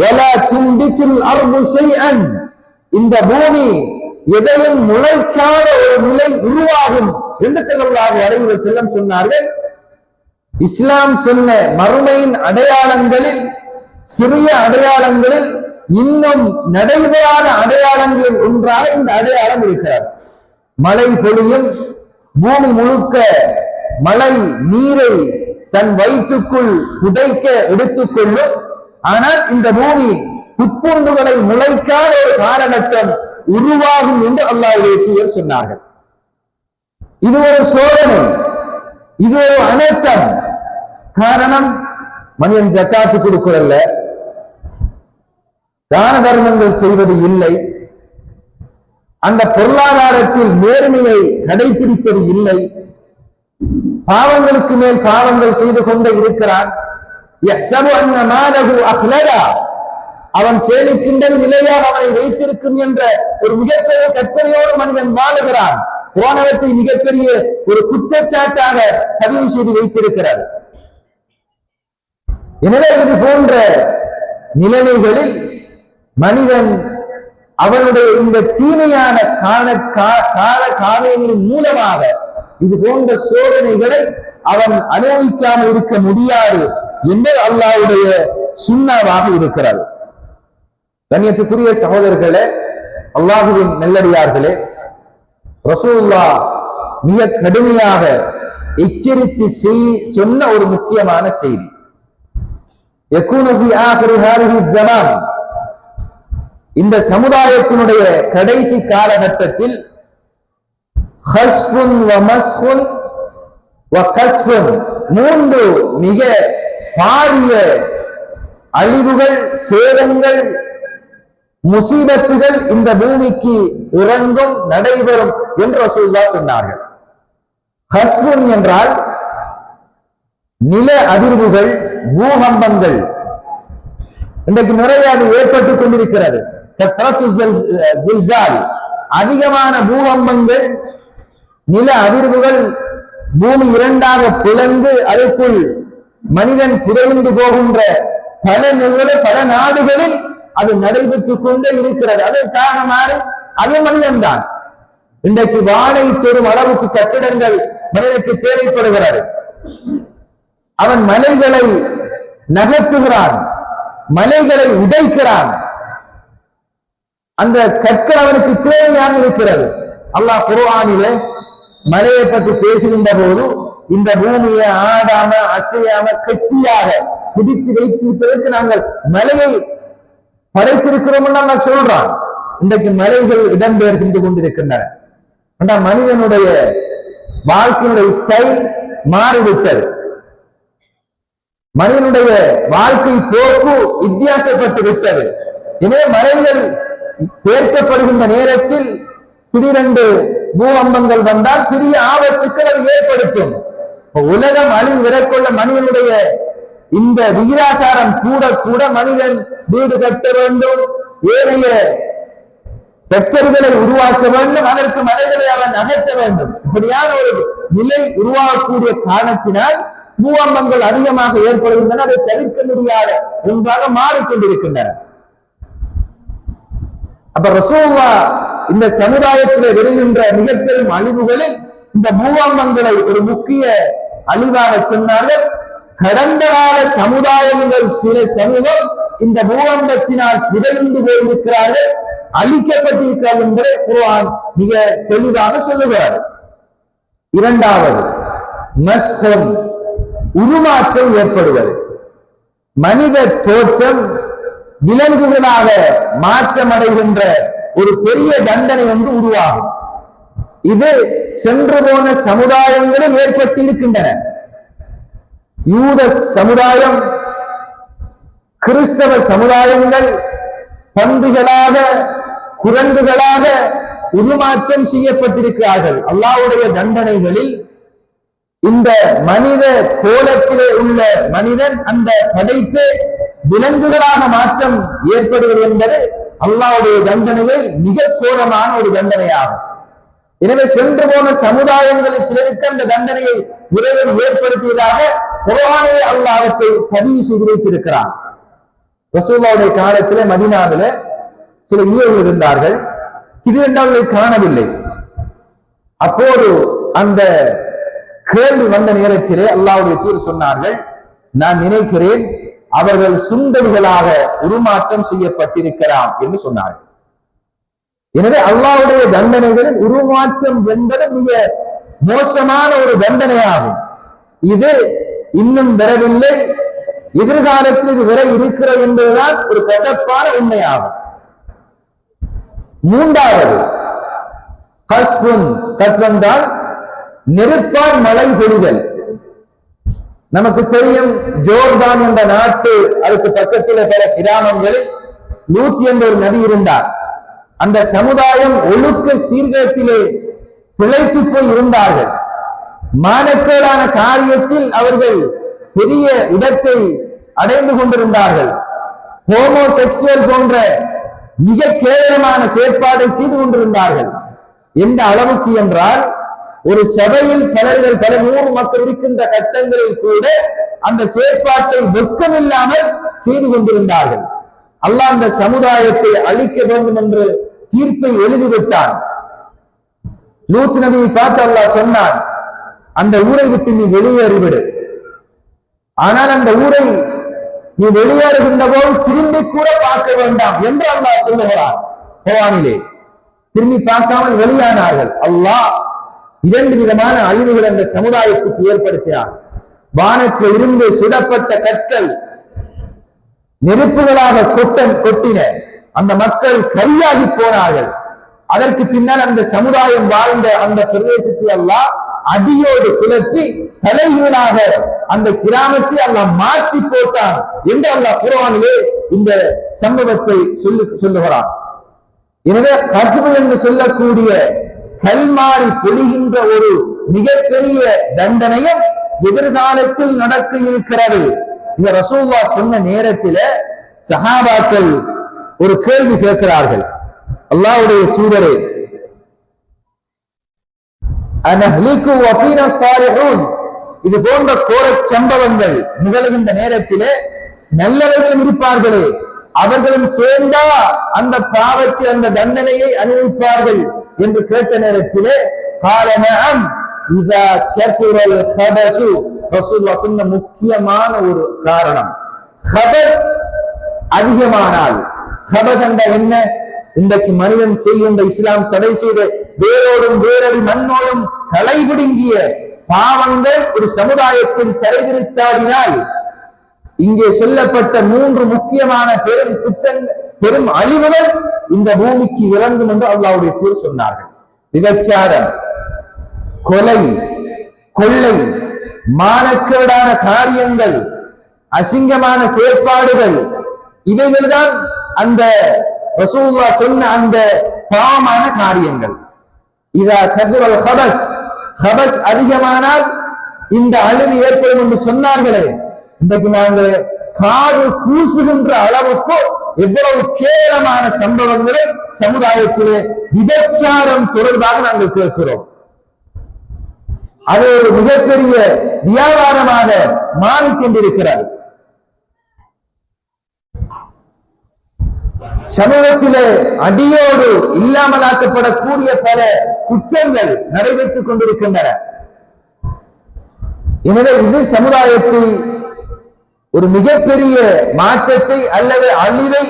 வலா துன்பித்துல் அர்து ஷைஅன், இந்த பூமி எதையும் முளைக்காத ஒரு நிலை உருவாகும் என்று ஸல்லல்லாஹு அலைஹி வஸல்லம் சொன்னார்கள். இஸ்லாம் சொன்ன மறுமையின் அடையாளங்களில், சிறிய அடையாளங்களில், இன்னும் நடைபெறாத அடையாளங்களில் ஒன்றாக இந்த அடையாளம் இருக்கிறது. மழை பொழியும், பூமி முழுக்க மழை நீரை தன் வயிற்றுக்குள் புதைக்க எடுத்துக்கொள்ளும். ஆனால் இந்த பூமி புற்பூண்டுகளை முளைக்காத ஒரு காரணத்தம் உருவாகும் என்று அல்லாஹ்வுடைய தூதர் சொன்னார்கள். இது ஒரு சோதனை, இது ஒரு அனர்த்தம். காரணம், மனிதன் ஜக்காத்து கொடுக்கிறல்ல, தான தர்மங்கள் செய்வது இல்லை, அந்த பொருளாதாரத்தில் நேர்மையை கடைபிடிப்பது இல்லை, பாவங்களுக்கு மேல் பாவங்கள் செய்து கொண்டே இருக்கிறான். அவன் சேமிக்கின்றது நிலையாக அவனை வைத்திருக்கும் என்ற ஒரு மிகப்பெரிய கற்பனையோடு மனிதன் வாழுகிறான். போனவற்றை மிகப்பெரிய ஒரு குற்றச்சாட்டாக பதிவு செய்து வைத்திருக்கிறார். எனவே இது போன்ற நிலைமைகளில் மனிதன் அவனுடைய இந்த தீமையான காரணங்களின் மூலமாக இது போன்ற சோதனைகளை அவன் அனுபவிக்காமல் இருக்க முடியாது என்று அல்லாஹ்வுடைய சுன்னாவாக இருக்கிறது. கண்ணியத்துக்குரிய சகோதரர்களே, அல்லாஹ்வின் நல்லடியார்களே, ரசூலுல்லாஹ் மிக கடுமையாக எச்சரித்து சொன்ன ஒரு முக்கியமான செய்தி, யகூனு ஃபீ ஆகிரி ஹாதிஹி ஸமான், இந்த சமுதாயத்தினுடைய கடைசி காலகட்டத்தில் ஹஸ்புன் வ மஸ்ஹுன் வ கஸ்புன், மூன்று மிக பாரிய அழிவுகள், சேதங்கள், முசீபத்துகள் இந்த பூமிக்கு இறங்கும், நடைபெறும் என்று ரசூலுல்லாஹ் சொன்னார்கள். ஹஸ்புன் என்றால் நில அதிர்வுகள், பூகம்பங்கள். இன்றைக்கு நிறைய அது ஏற்பட்டுக் கொண்டிருக்கிறது. அதிகமான பூகம்பங்கள், நில அதிர்வுகள், பூமி இரண்டாக பிளந்து அதற்குள் மனிதன் புதைந்து போகின்ற பல நாடுகளில் அது நடைபெற்றுக் கொண்டே இருக்கிறது. அதற்கு காரணமாக அது மனிதன்தான். இன்றைக்கு வானை பெறும் அளவுக்கு கட்டிடங்கள் மனிதனுக்கு தேவைப்படுகிறது. அவன் மலைகளை நகர்த்துகிறான், மலைகளை உடைக்கிறான். அந்த கற்கள் அவனுக்கு தேவையாக இருக்கிறது. அல்லாஹ் குர்ஆனிலே மலையை பற்றி பேசுகின்ற போது இந்த பூமியை ஆடாம அசையாம கெட்டியாக பிடித்து வைத்திருப்பதற்கு நாங்கள் மலையை படைத்திருக்கிறோம் என்று சொல்றான். இன்றைக்கு மலைகள் இடம்பெயர்ந்து கொண்டிருக்கின்றன. மனிதனுடைய வாழ்க்கையினுடைய ஸ்டைல் மாறிவிட்டது. மனிதனுடைய வாழ்க்கை போக்கு வித்தியாசப்பட்டு விட்டது. எனவே மலைகள் பெயர்க்கப்படுகின்ற நேரத்தில் திடீரென்று பூகம்பங்கள் வந்தால் பெரிய ஆபத்துக்கள் அது ஏற்படுத்தும். உலகம் அழிவு விரக்கொள்ள மனிதனுடைய இந்த விகிதாசாரம் கூட கூட மனிதன் வீடு கட்ட வேண்டும், ஏனைய பெற்றோர்களை உருவாக்க வேண்டும், அதற்கு மலைகளை அவன் அகற்ற வேண்டும். இப்படியான ஒரு நிலை உருவாகக்கூடிய காரணத்தினால் பூகம்பங்கள் அதிகமாக ஏற்படுகின்றன. அதை தவிர்க்க முடியாத ஒன்றாக மாறிக்கொண்டிருக்கின்றன. அப்ப ரசூலுல்லாஹ் இந்த சமுதாயத்தில் வருகின்ற மிகப்பெரும் அழிவுகளில் இந்த பூகம்பங்களை ஒரு முக்கிய அழிவாக சொன்னார்கள். கடந்த கால சமுதாயங்கள் சில சமூகம் இந்த பூகம்பத்தினால் புதைந்து போயிருக்கிறார்கள், அழிக்கப்பட்டிருக்கிறார்கள் என்பதை குர்ஆன் மிக தெளிவாக சொல்லுகிறார். இரண்டாவது, மஸ்ஹுன், உருமாற்றம் ஏற்படுவது. மனித தோற்றம் விலங்குகளாக மாற்றமடைகின்ற ஒரு பெரிய தண்டனை ஒன்று உருவாகும். இது சென்று போன சமுதாயங்களில் ஏற்பட்டு இருக்கின்றன. யூத சமுதாயம், கிறிஸ்தவ சமுதாயங்கள் பன்றிகளாக, குரங்குகளாக உருமாற்றம் செய்யப்பட்டிருக்கிறார்கள். அல்லாஹ்வுடைய தண்டனைகளில் இந்த மனித கோலத்திலே உள்ள மனிதன், அந்த படைப்பே விலங்குகளாக மாற்றம் ஏற்படுவது என்பது அல்லாஹ்வுடைய தண்டனைகள் மிக கோரமான ஒரு தண்டனையாகும். எனவே சென்று போன சமுதாயங்களில் சிலருக்கு அந்த தண்டனையை இறைவன் ஏற்படுத்தியதாக குர்ஆனிலே அல்லாஹ்வை பதிவு செய்து வைத்திருக்கிறான். ரசூலுல்லாஹ்வுடைய காலத்திலே மதீனாவிலே சில யூதர்கள் இருந்தார்கள். திடீரென்று அவர்களை காணவில்லை. அப்போது அந்த கேள்வி வந்த நேரத்திலே அல்லாஹ்வுடைய தூதர் சொன்னார்கள், நான் நினைக்கிறேன் அவர்கள் சுண்டலிகளாக உருமாற்றம் செய்யப்பட்டிருக்கிறார் என்று சொன்னார்கள். எனவே அல்லாஹ்வுடைய தண்டனைகளில் உருமாற்றம் என்பது மிக மோசமான ஒரு தண்டனையாகும். இது இன்னும் வரவில்லை, எதிர்காலத்தில் இது வர இருக்கிறது என்பதுதான் ஒரு கசப்பான உண்மையாகும். மூன்றாவது கஸ்வந்தால் நெருப்பால் மழை பொழிதல். நமக்கு தெரியும், ஜோர்தான் என்ற நாட்டு அதுக்கு பக்கத்தில் பல கிராமங்களில் லூத் என்ற ஒரு நபி இருந்தார். அந்த சமுதாயம் ஒழுக்க சீர்கேட்டிலே திளைத்து போய் இருந்தார்கள். மானக்கேடான காரியத்தில் அவர்கள் பெரிய இடத்தை அடைந்து கொண்டிருந்தார்கள். ஹோமோசெக்சுவல் போன்ற மிக கேவலமான செயற்பாட்டை செய்து கொண்டிருந்தார்கள். எந்த அளவுக்கு என்றால், ஒரு சபையில் பலர்கள் பல நூறு மக்கள் இருக்கின்ற கட்டங்களில் கூட அந்த செயற்பாட்டை வெட்கமில்லாமல் செய்து கொண்டிருந்தார்கள். அல்லாஹ் அந்த சமுதாயத்தை அழிக்க வேண்டும் என்று தீர்ப்பை எழுதிவிட்டான். லூத் நபியை பார்த்து அல்லாஹ் சொன்னான், அந்த ஊரை விட்டு நீ வெளியேறிவிடு. ஆனால் அந்த ஊரை நீ வெளியேறுகின்ற போது திரும்பி கூட பார்க்க வேண்டாம் என்று அல்லாஹ் சொல்லுகிறான். குர்ஆனிலே திரும்பி பார்க்காமல் வெளியானார்கள். அல்லாஹ் இரண்டு விதமான அழிவுகள் அந்த சமுதாயத்துக்கு ஏற்படுத்தினார். வானத்தில் இருந்து சுடப்பட்ட கற்கள் நெருப்புகளாக கொட்டின. அந்த மக்கள் கரியாகி போனார்கள். அதற்கு பின்னால் அந்த சமுதாயம் வாழ்ந்த அந்த பிரதேசத்தில் அல்லாஹ் அடியோடு குழப்பி தலைகீழாக அந்த கிராமத்தை அல்லாஹ் மாற்றி போட்டான் என்று அல்லாஹ் குர்ஆனிலே இந்த சம்பவத்தை சொல்லுகிறான். எனவே கத்பு என்று சொல்லக்கூடிய கல்மாறி பொழிகின்ற ஒரு மிகப்பெரிய தண்டனையும் எதிர்காலத்தில் நடக்க இருக்கிறது. இந்த ரசூலுல்லாஹ் சொன்ன நேரத்தில் சஹாபாக்கள் ஒரு கேள்வி கேட்கிறார்கள், அல்லாஹ்வுடைய தூதரே, அனஹ்லிகு வஃபீனா ஸாலிஹூன், இது போன்ற கோர சம்பவங்கள் நிகழ்கின்ற நேரத்திலே நல்லவர்களும் இருப்பார்களே, அவர்களும் சேர்ந்தா அந்த பாவத்தை அந்த தண்டனையை அனுபவிப்பார்கள் என்று கேட்ட நேரத்திலே கால நஅம் இதா கஸுரல் ஹபஸு, ரசூலுல்லாஹ் சொன்ன முக்கியமான ஒரு காரணம், ஹபஸ் அதிகமானால். ஹபஸ் என்ற என்ன? இன்றைக்கு மனிதன் செய்கின்ற இஸ்லாம் தடை செய்த வேரோடும் வேரடி மண்ணோடும் களைபிடுங்கிய பாவங்கள் ஒரு சமுதாயத்தில் தலைவிரித்தாடினால் இங்கே சொல்லப்பட்ட மூன்று முக்கியமான பெரும் குற்றங்கள், பெரும் அழிவுகள் இந்த பூமிக்கு விளங்கும் என்று அல்லாஹ்வுடைய தூதர் சொன்னார்கள். விபச்சாரம், கொலை, கொள்ளை, மானக்கேடான காரியங்கள், அசிங்கமான செயற்பாடுகள், இவைகள்தான் அந்த ரசூலுல்லாஹ் சொன்ன அந்த பாவமான காரியங்கள். இதா கதுரல் ஹபஸ், ஹபஸ் அதிகமானால் இந்த அழிவு ஏற்படும் என்று சொன்னார்களே, இன்றைக்கு நாங்கள் காது கூசுகின்ற அளவுக்கு எவ்வளவு கேவலமான சம்பவங்களை சமுதாயத்திலே விபச்சாரம் தொடர்பாக நாங்கள் கேட்கிறோம். அது ஒரு மிகப்பெரிய வியாபாரமாக மாறிக்கொண்டிருக்கிறது. சமூகத்திலே அடியோடு இல்லாமலாக்கப்படக்கூடிய பல குற்றங்கள் நடைபெற்றுக் கொண்டிருக்கின்றன. எனவே இது சமுதாயத்தை ஒரு மிகப்பெரிய மாற்றத்தை அல்லது அழிவை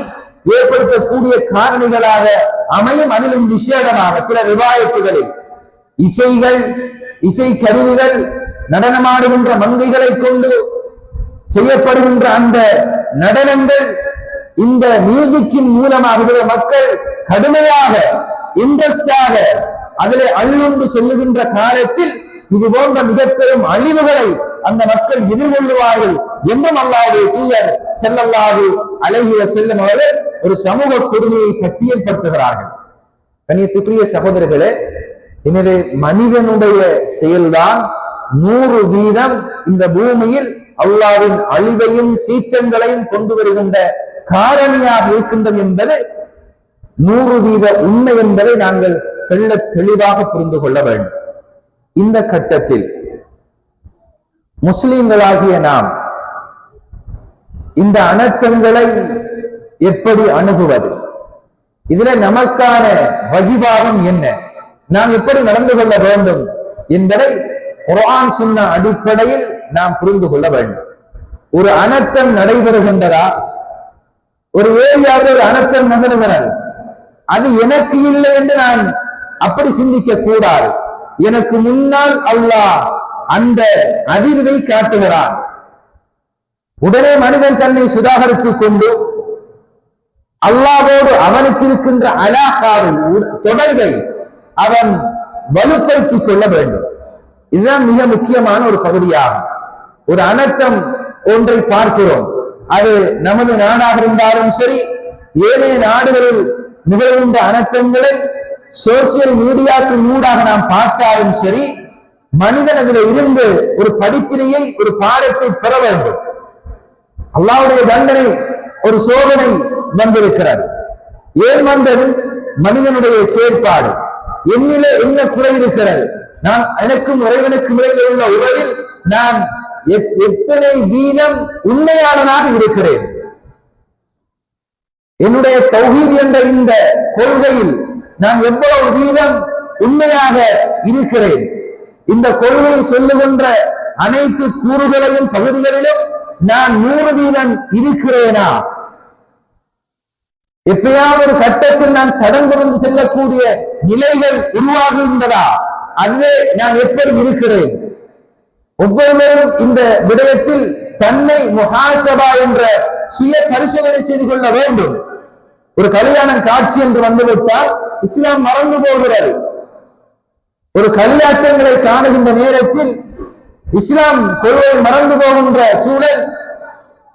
ஏற்படுத்தக்கூடிய காரணிகளாக அமையும். அதிலும் விசேடமாக சில ரிவாயத்துகளில் இசைகள், இசை கருவிகள், நடனமாடுகின்ற மங்கைகளை கொண்டு செய்யப்படுகின்ற அந்த நடனங்கள், இந்த மியூசிக்கின் மூலமாக மக்கள் கடுமையாக இன்ட்ரெஸ்டாக அதிலே அழுந்து செல்லுகின்ற காலத்தில் இது போன்ற மிகப்பெரும் அழிவுகளை அந்த மக்கள் எதிர்கொள்ளுவார்கள் என்றும் அல்லாஹ்வுடைய தூதர் ஸல்லல்லாஹு அலைஹி வஸல்லம் அவர்கள் ஒரு சமூக கொடுமையை பட்டியல்படுத்துகிறார்கள். கண்ணியத்துக்குரிய சகோதரர்களே, எனவே மனிதனுடைய செயல்தான் 100% இந்த பூமியில் அல்லாஹ்வின் அழிவையும் சீற்றங்களையும் கொண்டு வருகின்ற காரணியாக இருக்கின்றது என்பது 100% உண்மை என்பதை நாங்கள் தெளிவாக புரிந்து கொள்ள வேண்டும். இந்த கட்டத்தில் முஸ்லிம்களாகிய நாம் இந்த அனர்த்தங்களை எப்படி அணுகுவது? இதுல நமக்கான வஜிபாகம் என்ன? நாம் எப்படி நடந்து கொள்ள வேண்டும் என்பதை குர்ஆன் சொன்ன அடிப்படையில் நாம் புரிந்து கொள்ள வேண்டும். ஒரு அனர்த்தம் நடைபெறுகின்றதா? ஒரு ஏரியாவில் ஒரு அனர்த்தம் நடைபெறுகிறது, அது எனக்கு இல்லை என்று நான் அப்படி சிந்திக்க கூடாது. எனக்கு முன்னால் அல்லாஹ் அந்த அதிர்வை காட்டுகிறான். உடனே மனிதன் தன்னை சுதாகரித்துக் கொண்டு அல்லாஹ்வோடு அவனுக்கு இருக்கின்ற அலாகாவை தொடர்பை அவன் வலுப்படுத்திக் கொள்ள வேண்டும். இதுதான் மிக முக்கியமான ஒரு பகுதியாகும். ஒரு அனர்த்தம் ஒன்றை பார்க்கிறோம், அது நமது நாடாக இருந்தாலும் சரி, ஏனைய நாடுகளில் நிகழ்கின்ற அனர்த்தங்களை சோசியல் மீடியாக்கள் ஊடாக நாம் பார்த்தாலும் சரி, மனிதன் அதில் இருந்து ஒரு படிப்பினையை, ஒரு பாடத்தை பெற வேண்டும். அல்லாஹ்வுடைய தண்டனை, ஒரு சோதனை வந்திருக்கிறது. ஏன் வந்தது? மனிதனுடைய செயற்பாடு. என்னில என்ன குறை இருக்கிறது? நான் எனக்கும் இறைவனுக்கும் இடையில் உள்ள உறவில் நான் எத்தனை வீதம் உண்மையாளனாக இருக்கிறேன்? என்னுடைய தௌஹீத் என்ற இந்த கொள்கையில் நான் எவ்வளவு வீதம் உண்மையாக இருக்கிறேன்? இந்த கொள்கையை சொல்லுகின்ற அனைத்து கூறுகளையும் பகுதிகளிலும் நான் 100% இருக்கிறேனா? எப்பயாவது ஒரு கட்டத்தில் நான் கடந்து செல்லக்கூடிய நிலைகள் உருவாகுகின்றதா? அதுவே நான் எப்படி இருக்கிறேன்? ஒவ்வொருவரும் இந்த விடயத்தில் தன்னை முஹாசபா என்ற சுய பரிசோதனை செய்து கொள்ள வேண்டும். ஒரு கல்யாணம் காட்சி என்று வந்துவிட்டால் இஸ்லாம் மறந்து போகிறது. ஒரு களியாட்டங்களை காணுகின்ற நேரத்தில் இஸ்லாம் கொள்கை மறந்து போகின்ற சூழல்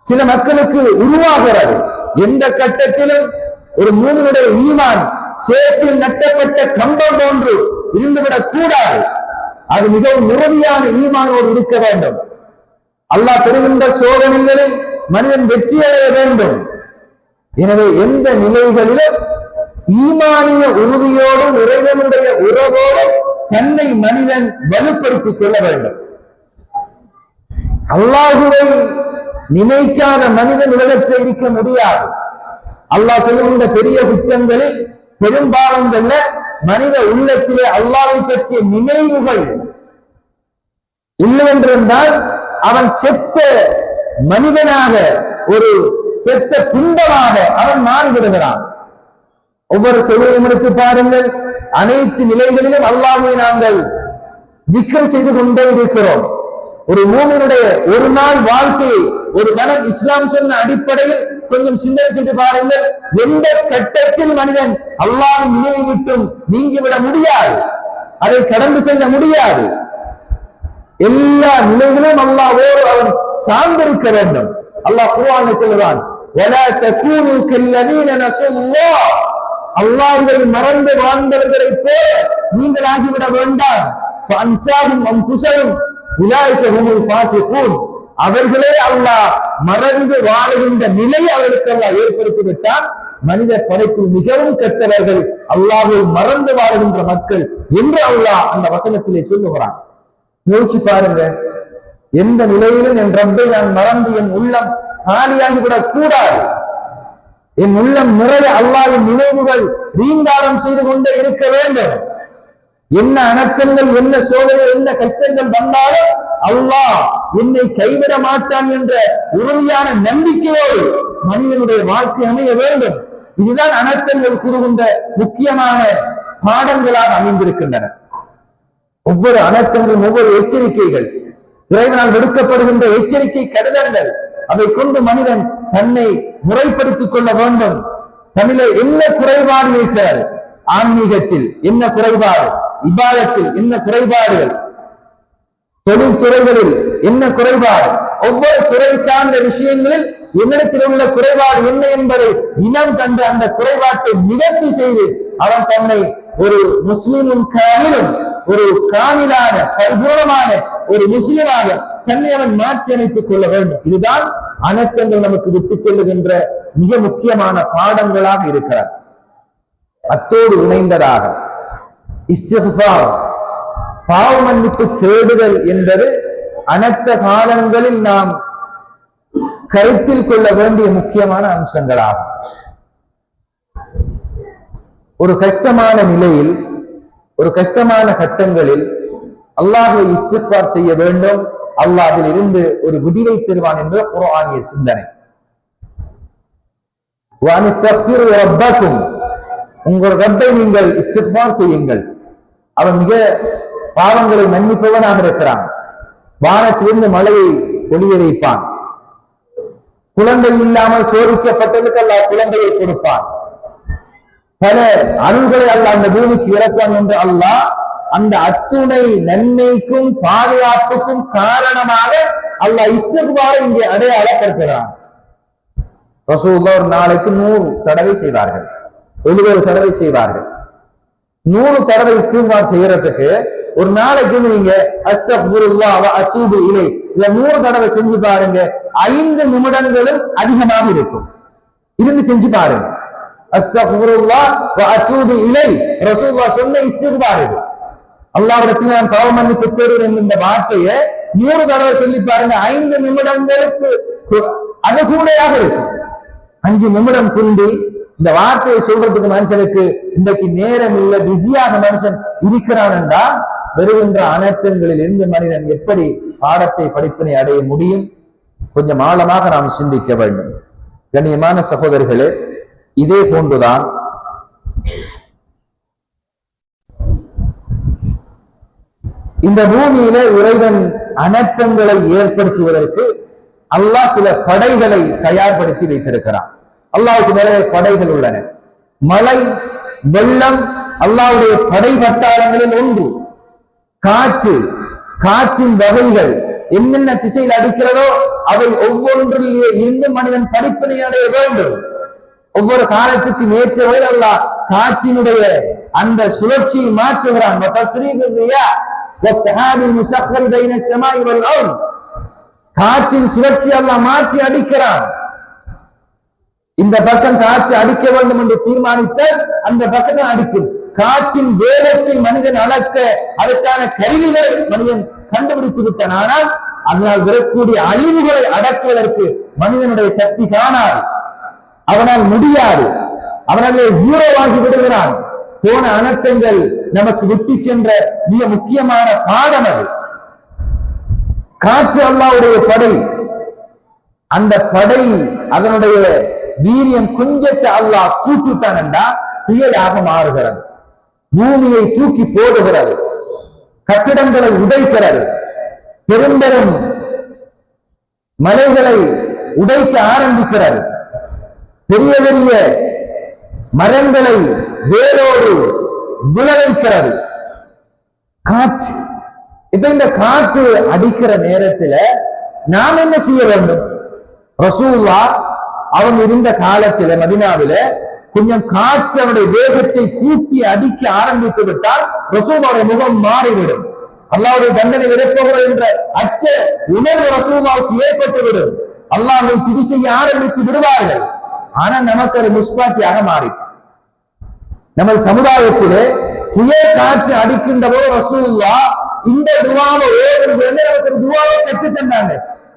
சில மக்களுக்கு உருவாகிறது. எந்த கட்டத்திலும் ஒரு மூமினுடைய ஈமான் சேற்றில் நட்டப்பட்ட கம்பம் போன்று இருந்துவிடக் கூடாது. அது மிகவும் உறுதியான ஈமானோடு இருக்க வேண்டும். அல்லாஹ் பெறுகின்ற சோதனைகளில் மனிதன் வெற்றி அடைய வேண்டும். எனவே எந்த நிலைகளிலும் ஈமானிய உறுதியோடும் இறைவனுடைய உறவோடும் தன்னை மனிதன் வலுப்படுத்திக் கொள்ள வேண்டும். அல்லாஹுவை நினைக்காத மனிதன் உலகத்தில் இருக்க முடியாது. அல்லாஹ் சொல்லுகின்ற பெரிய குற்றங்களில் பெரும்பாலான மனித உள்ளத்திலே அல்லாஹ்வை பற்றிய நினைவுகள் இல்லை என்றிருந்தால் அவன் செத்த மனிதனாக, ஒரு செத்த பிண்டமாக அவன் மாறிவிடுகிறான். ஒவ்வொரு தொழிலையும் எடுத்து பாருங்கள், அனைத்து நிலைகளிலும் அல்லாஹ்வை நாங்கள் திக்ர் செய்து கொண்டே இருக்கிறோம். ஒரு மூமினுடைய ஒரு நாள் வாழ்க்கையை ஒரு மனம் இஸ்லாம் சொன்ன அடிப்படையில் கொஞ்சம் சிந்தனை செய்து பாருங்கள். எந்த கட்டத்தில் மனிதன் அல்லாஹ்வின் நினைவை விட்டும் நீங்கிவிட முடியாது, அதை கடந்து செல்ல முடியாது. எல்லா நிலைகளிலும் அல்லாஹ்வோடு அவன் சார்ந்திருக்க வேண்டும். அல்லாஹ் குர்ஆனில் சொல்கிறான், வலா தகூனு கல்லதீன நஸுல்லாஹ், அல்லாஹ்வை மறந்து வாழ்ந்தவர்களை போல நீங்கள் ஆகிவிட வேண்டாம். ஃபஅன்சாஹும் அன்ஃபுஸஹும் உலாயிக ஹுமுல் ஃபாஸிகூன், அவர்களே அல்லாஹ் மறந்து வாழுகின்ற நிலை அவர்களுக்கு அல்லாஹ் ஏற்படுத்தி விட்டான். மனித படைப்பில் மிகவும் கெட்டவர்கள் அல்லாஹ்வை மறந்து வாழுகின்ற மக்கள் என்று அல்லாஹ் அந்த வசனத்திலே சொல்லுகிறான். யோசிச்சு பாருங்க, எந்த நிலையிலும் என் ரப்பை நான் மறந்து என் உள்ளம் காலியாகிவிடக் கூடாது. என் உள்ளம் நிறைய அல்லாஹ்வின் நினைவுகள் ரீங்காரம் செய்து கொண்டே இருக்க வேண்டும். என்ன அனர்த்தங்கள், என்ன சோதனை, என்ன கஷ்டங்கள் வந்தாலும் அல்லாஹ் என்னை கைவிட மாட்டான் என்ற உறுதியான நம்பிக்கையோடு மனிதனுடைய வாழ்க்கை அமைய வேண்டும். இதுதான் அனர்த்தங்கள் கூறுகின்ற முக்கியமான பாடங்களாக அமைந்திருக்கின்றன. ஒவ்வொரு அனர்த்தங்களும் ஒவ்வொரு எச்சரிக்கைகள், இறைவனால் விடுக்கப்படுகின்ற எச்சரிக்கை கடிதங்கள். அதை கொண்டு மனிதன் தன்னை முறைப்படுத்திக் கொள்ள வேண்டும். தன்னிலே என்ன குறைபாடு இருக்கிறது, ஆன்மீகத்தில் என்ன குறைபாடு, இபாதத்தில் என்ன குறைபாடுகள், தொழில்துறைகளில் என்ன குறைபாடு, ஒவ்வொரு துறை சார்ந்த விஷயங்களில் என்னிடத்தில் உள்ள குறைபாடு என்ன என்பதை இனம் கண்டு அந்த குறைபாட்டை நிவர்த்தி செய்து அவன் தன்னை ஒரு முஸ்லிமும் காமிலும், ஒரு காமிலான பரிபூர்ணமான ஒரு முஸ்லிமாக தன்னை அவன் மாற்றி அமைத்துக் கொள்ள வேண்டும். இதுதான் அனர்த்தங்கள் நமக்கு விட்டு செல்லுகின்ற மிக முக்கியமான பாடங்களாக இருக்கிறார். அத்தோடு இணைந்ததாக இஸ்திக்ஃபார், பாவ மன்னிப்பு தேடுதல் என்பது அனர்த்த காலங்களில் நாம் கருத்தில் கொள்ள வேண்டிய முக்கியமான அம்சங்களாகும். ஒரு கஷ்டமான நிலையில், ஒரு கஷ்டமான கட்டங்களில் அல்லாஹ்வை இஸ்திக்ஃபார் செய்ய வேண்டும். அல்லாஹ் அதில் இருந்து ஒரு விடிவை தருவான் என்ற குர்ஆனிய சிந்தனை. வஅனிஸ்தக்ஃபிரு ரப்பக்கும், உங்கள் ரப்பை நீங்கள் இஸ்திக்ஃபார் செய்யுங்கள். அவன் மிக பாவங்களை மன்னிப்பவனாக இருக்கிறான். வானத்திலிருந்து மழையை பொழிய வைப்பான். குழந்தை இல்லாமல் சோதிக்கப்பட்டதுக்கு அல்லாஹ் குழந்தையை கொடுப்பான். பல அருள்களை அல்லாஹ் அந்த பூமிக்கு இறக்குவான் என்று அல்லாஹ் அந்த அத்துணை நன்மைக்கும் பாதுகாப்புக்கும் காரணமாக அல்லாஹ் இஸ்திக்பாரை இங்கே அடையாளப்படுத்துகிறான். ரசூலுல்லாஹ் ஒரு நாளைக்கு 100 தடவை செய்வார்கள், 70 தடவை செய்வார்கள். 100 தடவை இஸ்திக்பார் செய்யறதுக்கு ஒரு நாளைக்கு நீங்க அஸ்தக்ஃபிருல்லாஹ் வ அத்தூபு இலை இத 100 தடவை செஞ்சு பாருங்க, 5 நிமிடங்களும் அதிகமாக இருக்கும். இருந்து செஞ்சு பாருங்க. அஸ்தக்ஃபிருல்லாஹ் வ அத்தூபு இலை ரசூலுல்லாஹ் சொன்ன இஸ்திக்பார் இது. அல்லாஹ்விடத்தில் நான் பாவ மன்னிப்பு தேடுகிறேன் இந்த வார்த்தையை 100 தடவை சொல்லி பாருங்க, 5 நிமிடங்களுக்கு அது கூடையாக இருக்கும். 5 நிமிடம் குண்டி இந்த வார்த்தையை சொல்றதுக்கு மனுஷனுக்கு இன்றைக்கு நேரம் இல்லை, பிஸியாக மனுஷன் இருக்கிறான் என்றால் வருகின்ற அனர்த்தங்களில் இருந்து மனிதன் எப்படி பாடத்தை படிப்பினை அடைய முடியும்? கொஞ்சம் ஆழமாக நாம் சிந்திக்க வேண்டும். கண்ணியமான சகோதரர்களே, இதே போன்றுதான் இந்த பூமியில இறைவன் அனர்த்தங்களை ஏற்படுத்துவதற்கு அல்லாஹ் சில படைகளை தயார்படுத்தி வைத்திருக்கிறான். அல்லாஹ்வுக்கு நிறைய படைகள் உள்ளன. மழை, வெள்ளம் அல்லாஹ்வுடைய படை பட்டாளங்களில் ஒன்று. காற்று, காற்றின் வகைகள் என்னென்ன திசையில் அடிக்கிறதோ அவை ஒவ்வொன்றிலேயே இருந்து மனிதன் படிப்பினை அடைய வேண்டும். ஒவ்வொரு காலத்துக்கு ஏற்ற வகையில் அல்லாஹ் காற்றினுடைய அந்த சுழற்சியை மாற்றுகிறான். காற்றின் சுழற்சி அல்லாஹ் மாற்றி அடிக்கிறான். இந்த பக்கம் காற்று அடிக்க வேண்டும் என்று தீர்மானித்த அந்த பக்கம் அடிக்கும். காற்றின் வேகத்தை மனிதன் அளக்க அதற்கான கருவிகளை மனிதன் கண்டுபிடித்து விட்டான். ஆனால் அதனால் வரக்கூடிய அழிவுகளை அடக்குவதற்கு மனிதனுடைய சக்தி காணாது, அவனால் முடியாது, அவனாலே ஜீரோவாகி விடுகிறான். போன அனர்த்தங்கள் நமக்கு விட்டு சென்ற மிக முக்கியமான பாடம் அது. காற்று அல்லாஹ்வுடைய படை. அந்த படை அதனுடைய வீரியம் கொஞ்சத்தை அல்லாஹ் கூட்டுட்டான் என்றால் புயலாக மாறுகிறது, பூமியை தூக்கி போடுகிறது, கட்டிடங்களை உடைக்கிறது, பெரும்பெரும் மலைகளை உடைக்க ஆரம்பிக்கிறது, பெரிய பெரிய மரங்களை வேரோடு விளைவிக்கிறது காற்று. இப்ப இந்த காற்று அடிக்கிற நேரத்துல நாம் என்ன செய்ய வேண்டும்? ரசூலுல்லாஹ் அவங்க இருந்த காலத்துல மதீனாவில கொஞ்சம் காற்று அவருடைய வேகத்தை கூட்டி அடிக்க ஆரம்பித்து விட்டால் ரசூலுல்லாஹ்வுடைய முகம் மாறிவிடும். அல்லாஹ்வுடைய தண்டனை விரப்போகிறது என்ற அச்ச உணர்வு ரசூலுல்லாஹ்வுக்கு ஏற்பட்டுவிடும். அல்லாஹ்வை துதி செய்ய ஆரம்பித்து விடுவார்கள். ஆனா நமக்கு அது முஸ்பாட்டியாக மாறிச்சு. நமது சமுதாயத்திலே புயல் காற்று அடிக்கின்ற போது ரசூலுல்லாஹ் இந்த துஆவை ஓதுவது நமக்கு ஒரு துஆவை கற்று தந்தாங்க.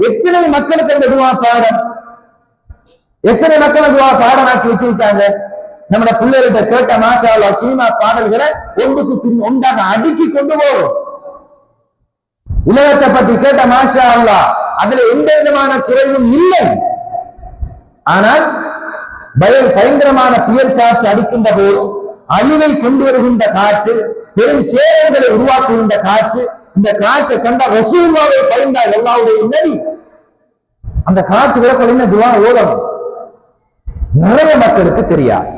எத்தனை மக்களுக்கு அந்த துஆ பாடம், எத்தனை மக்கள் துஆ பாடமாக்கி வச்சிருக்காங்க. நம்மட பிள்ளைகிட்ட கேட்ட மாஷா அல்லாஹ் சினிமா பாடல்களை ஒன்றுக்கு பின் ஒன்றாக அடுக்கி கொண்டு போறோம். உலகத்தை பற்றி கேட்ட மாஷா அல்லாஹ் அதுல எந்த விதமான குறைவும் இல்லை. ஆனால் பயங்கரமான புயல் காற்று அடிக்கின்ற போது அழிவை கொண்டு வருகின்ற காற்று, பெரும் சேதங்களை உருவாக்குகின்ற காற்று, இந்த காற்றை கண்ட ரசூலுல்லாஹ்வை பயந்தால் அல்லாஹ்வுடைய நபி அந்த காற்று விளக்கம் என்ன துஆ ஓதணும் நிறைய மக்களுக்கு தெரியாது.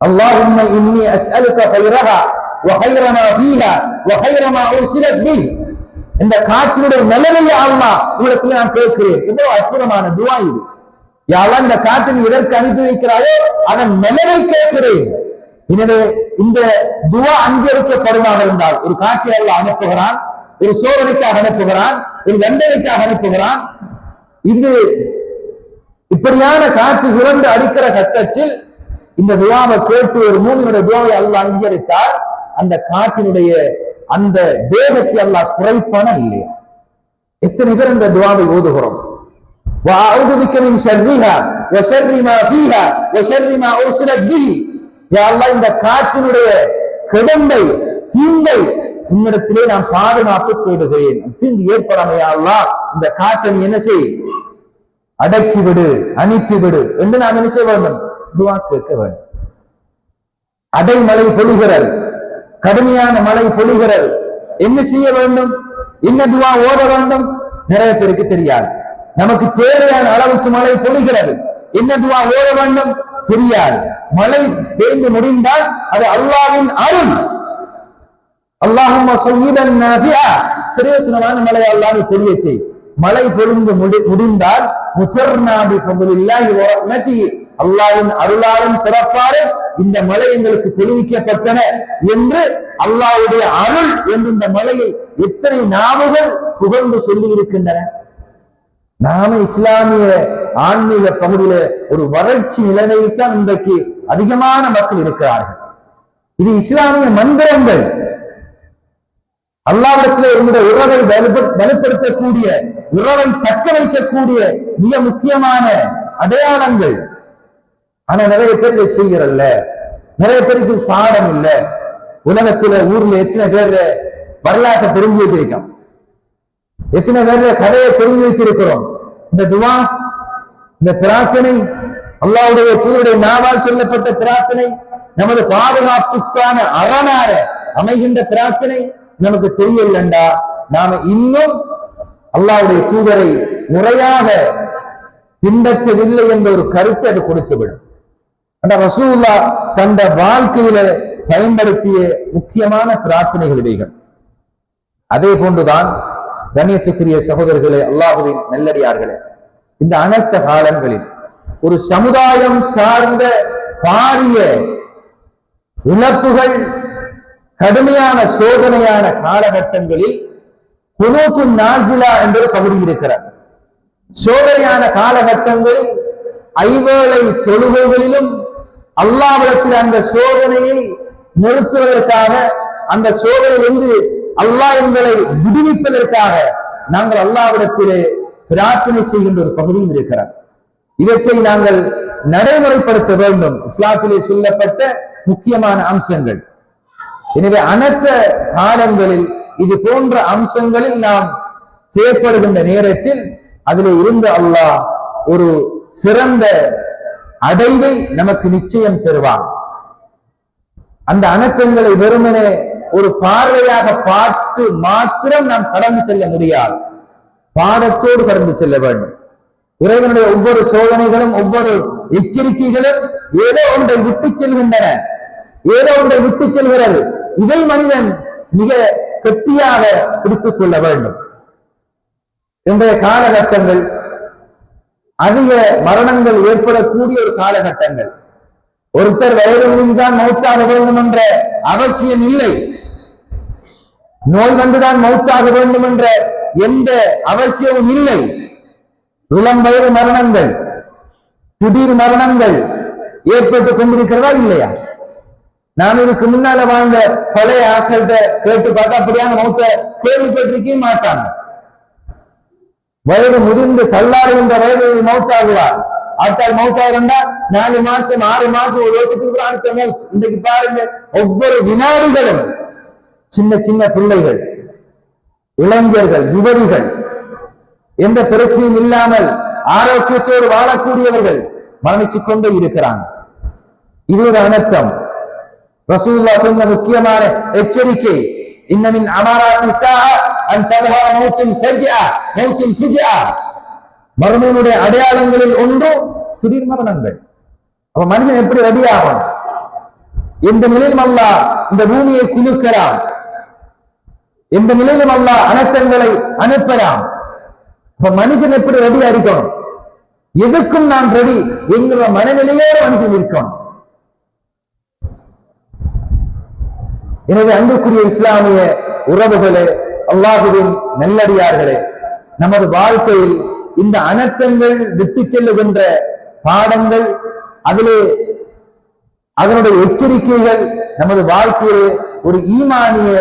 அல்லாஹும்ம இன்னி அஸ்அலுக கைரஹா வ கைர மா ஃபீஹா வ கைர மா உர்சிலத் பிஹி. இந்த காற்றினுடைய நிலைமையை அல்லாஹ் உலகத்தில் நான் கேட்கிறேன். எவ்வளவு அற்புதமான துஆ இது. யா அல்லாஹ் இந்த காற்றை நீ எதற்கு அனுப்பி வைக்கிறாயோ அதன் நிலைமை கேட்கிறேன். எனவே இந்த துஆ அங்கீகரிக்கப்படுமாக இருந்தால் ஒரு காற்றை அல்லாஹ் அனுப்புகிறான், ஒரு சோதனைக்காக அனுப்புகிறான், ஒரு தண்டனைக்காக அனுப்புகிறான். இது இப்படியான காற்று சுரண்டு அடிக்கிற கட்டத்தில் இந்த துஆவை கேட்டு ஒரு மூமினுடைய துஆவை அல்லாஹ் அங்கீகரித்தால் அந்த காற்றினுடைய அந்த வேகத்தை அல்லாஹ் குறைப்பானா இல்லையா? எத்தனை பேர் இந்த துஆவை ஓதுகிறோம்? வஅஊது பிக மின் ஷர்ரிஹா வ ஷர்ரி மா ஃபீஹா வ ஷர்ரி மா உர்சிலத் பிஹி. யா அல்லாஹ் இந்த காற்றினுடைய கெடும்பை தீங்கை உன்னிடத்திலே நான் பாதுகாப்பு தேடுகிறேன். தீங்கு ஏற்படாம யா அல்லாஹ் இந்த காற்றை நீ என்ன செய், அடக்கிவிடு, அனுப்பிவிடு என்று நாம் என்ன செய்ய வேண்டும்? துஆ கேட்க வேண்டும். அடைமழை பொழிகிறது, கடுமையான மழை பொழிகிறது, என்ன செய்ய வேண்டும்? என்ன துஆ ஓத வேண்டும்? நிறைய பேருக்கு தெரியாது. நமக்கு தேவையான அளவுக்கு மழை பொழிகிறது. என்ன துவா ஓட வேண்டும் தெரியாது. மழை பெய்து முடிந்தால் அது அல்லாஹ்வின் அருள். அல்லாஹும்ம ஸய்யிபன் நாஃபிஆ, பிரயோஜனமான மழை அல்லாஹ் பொழிய செய். மழை பொழிந்து முடிந்தால் முத்தர்னா பிஃபத்லில்லாஹி வ ரஹ்மத்திஹி, அல்லாஹ்வின் அருளாலும் சிறப்பாலும் இந்த மழை எங்களுக்கு பொழிவிக்கப்பட்டன என்று அல்லாஹ்வுடைய அருள் என்று இந்த மலையை எத்தனை நாவுகள் புகழ்ந்து சொல்லி இருக்கின்றன. நாம இஸ்லாமிய ஆன்மீக பகுதியில ஒரு வறட்சி நிலைமையில் தான் இன்றைக்கு அதிகமான மக்கள் இருக்கிறார்கள். இது இஸ்லாமிய மந்திரங்கள், அல்லாஹ்விடத்தில் என்னுடைய உறவை வலுப்படுத்தக்கூடிய, உறவை தக்க வைக்கக்கூடிய மிக முக்கியமான அடையாளங்கள். ஆனா நிறைய பேர் இதை செய்கிறல்ல, நிறைய பேருக்கு பாடம் இல்ல. உலகத்துல ஊர்ல எத்தனை பேர் வரலாற்றை தெரிஞ்சு வைத்திருக்கோம், எத்தனை பேர் கதையை தெரிஞ்சு வைத்திருக்கிறோம். இந்த துவா, இந்த பிரார்த்தனை, அல்லாஹ்வுடைய தூதருடைய நாவால் சொல்லப்பட்ட பிரார்த்தனை, நமது பாதுகாப்புக்கான அரணாக அமைகின்ற பிரார்த்தனை நமக்கு தெரியலண்டா நாம இன்னும் அல்லாஹ்வுடைய தூதரை முறையாக பின்பற்றவில்லை என்ற ஒரு கருத்தை அது கொடுத்துவிடும். ரசூலுல்லாஹ் தந்த வாழ்க்கையில பயன்படுத்திய முக்கியமான பிரார்த்தனைகள் இவைகள். அதே போன்றுதான் கண்ணியத்துக்குரிய சகோதரர்களே, அல்லாஹ்வின் நல்லடியார்களே, இந்த அனைத்து காலங்களில் ஒரு சமுதாயம் சார்ந்த பாரிய இழப்புகள், கடுமையான சோதனையான காலகட்டங்களில் குனூத்து நாசிலா என்ற பகுதி இருக்கிறார். சோதனையான காலகட்டங்களில் ஐவேளை தொழுகைகளிலும் அல்லாஹ்விடத்தில் அந்த சோதனையை நிறுத்துவதற்காக, அந்த சோதனையிலிருந்து அல்லாஹ் எங்களை விடுவிப்பதற்காக நாங்கள் அல்லாஹ்விடத்திலே பிரார்த்தனை செய்கின்ற ஒரு பகுதியும் இருக்கிறார். இவற்றை நாங்கள் நடைமுறைப்படுத்த வேண்டும். இஸ்லாத்திலே சொல்லப்பட்ட முக்கியமான அம்சங்கள். எனவே அனைத்த காலங்களில் இது போன்ற அம்சங்களில் நாம் செயற்படுகின்ற நேரத்தில் அதிலே இருந்து அல்லாஹ் ஒரு சிறந்த அடைவை நமக்கு நிச்சயம் தருவான். அந்த அனர்த்தங்களை வெறுமனே ஒரு பார்வையாக பார்த்து மாத்திரம் நாம் கடந்து செல்ல முடியாது, பாடத்தோடு கடந்து செல்ல வேண்டும். இறைவனுடைய ஒவ்வொரு சோதனைகளும், ஒவ்வொரு எச்சரிக்கைகளும் ஏதோ ஒன்றை விட்டு செல்கின்றன, ஏதோ ஒன்றை விட்டு செல்கிறது. இதை மனிதன் மிக கெட்டியாக பிடித்துக் கொள்ள வேண்டும். இன்றைய காலகட்டங்கள் அதிக மரணங்கள் ஏற்படக்கூடிய ஒரு காலகட்டங்கள். ஒருத்தர் வயது முடிந்துதான் மௌத்தாக வேண்டும் என்ற அவசியம் இல்லை, நோய் வந்துதான் மௌத்தாக வேண்டும் என்ற எந்த அவசியமும் இல்லை. இளம் வயது மரணங்கள், திடீர் மரணங்கள் ஏற்பட்டுக் கொண்டிருக்கிறதா இல்லையா? நாம் இதுக்கு முன்னால வாழ்ந்த பழைய ஆட்கள்கிட்ட கேட்டு பார்த்தா அப்படியான மௌத்த கேள்விப்பட்டிருக்கவே மாட்டாங்க. வயது முதிர்ந்து தள்ளாடுகின்ற வயது மௌத்தாகுவார். அடுத்தால் மௌத்தாகிறா 4 மாசம் 6 மாசம் ஒரு வருஷத்துக்கு அடுத்த மௌத். இன்றைக்கு பாருங்க, ஒவ்வொரு வினாடிகளும் சின்ன சின்ன பிள்ளைகள், இளைஞர்கள், யுவதிகள் எந்த பிரச்சனையும் இல்லாமல் ஆரோக்கியத்தோடு வாழக்கூடியவர்கள் மரணிச்சுக் கொண்டே இருக்கிறாங்க. இது ஒரு அனர்த்தம். ரசூலுல்லாஹ் சொன்ன முக்கியமான எச்சரிக்கை, இன்னமின் அமாராத்தி ஸாஅ அன் தல்ஹா மௌத்துல் ஃபஜ்ஆ மௌத்துல் ஃபஜ்ஆ, மரணனுடைய அடையாளங்களில் ஒன்று திடீர் மரணங்கள். அப்ப மனுஷன் எப்படி ரெடி ஆகும்? எந்த நிலையிலும் அல்லாஹ் இந்த பூமியை குலுக்கலாம், எந்த நிலையிலும் அல்லாஹ் அனர்த்தங்களை அனுப்பலாம். அப்ப மனுஷன் எப்படி ரெடியா இருக்கணும்? எதுக்கும் நான் ரெடி என்கிற மனநிலையோடு மனுஷன் இருக்கணும். எனவே அன்புக்குரிய இஸ்லாமிய உறவுகளே, அல்லாஹுவின் நல்லடியார்களே, நமது வாழ்க்கையில் இந்த அனர்த்தங்கள் விட்டு செல்லுகின்ற பாடங்கள், அதிலே அதனுடைய எச்சரிக்கைகள் நமது வாழ்க்கையிலே ஒரு ஈமானிய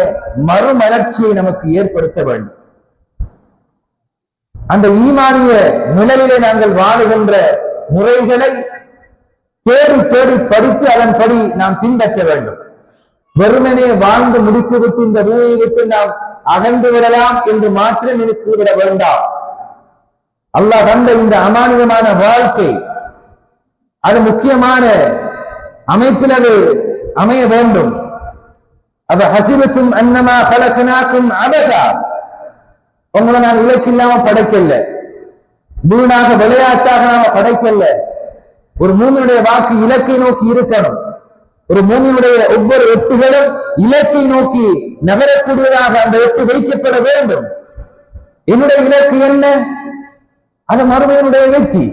மறுமலர்ச்சியை நமக்கு ஏற்படுத்த வேண்டும். அந்த ஈமானிய நிலையிலே நாங்கள் வாழுகின்ற முறைகளை தேடி தேடி படித்து அதன்படி நாம் பின்பற்ற வேண்டும். வெறுமனே வாழ்ந்து முடித்துவிட்டு இந்த பூமியை விட்டு நாம் அகன்று விடலாம் என்று மாத்திரம் நினைத்து விட வேண்டாம். அல்லாஹ் தந்த இந்த அமானியமான வாழ்க்கை அது முக்கியமான அமைப்பில் அது அமைய வேண்டும். அது ஹசிபத்தும் அன்னமா கலக்கனாக்கும் அபதா, உங்களை நான் இலக்கில்லாம படைக்கல, வீணாக விளையாட்டாக நாம படைக்கல. ஒரு மூமினுடைய வாக்கு இலக்கை நோக்கி இருக்கணும். ஒரு மூமினுடைய ஒவ்வொரு எட்டுகளும் இலக்கை நோக்கி நகரக்கூடியதாக அந்த எட்டு வைக்கப்பட வேண்டும். என்னுடைய இலக்கு என்ன? அது மறுமையினுடைய வெற்றி.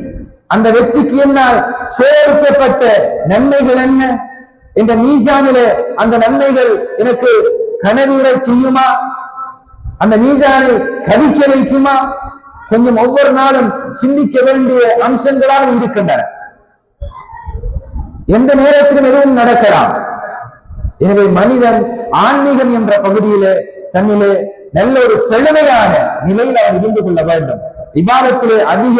அந்த வெற்றிக்கு என்னால் சேர்க்கப்பட்ட நன்மைகள் என்ன? இந்த மீசானிலே அந்த நன்மைகள் எனக்கு கனவீரை செய்யுமா? அந்த மீசானை கதிக்க வைக்குமா? கொஞ்சம் ஒவ்வொரு நாளும் சிந்திக்க வேண்டிய அம்சங்களாக இருக்கின்றன. எந்த நேரத்திலும் எதுவும் நடக்கலாம். எனவே மனிதன் ஆன்மீகம் என்ற பகுதியிலே தன்னிலே நல்ல ஒரு செழுமையான நிலையில் அவன் இருந்து கொள்ள வேண்டும். இபாதத்திலே அதிக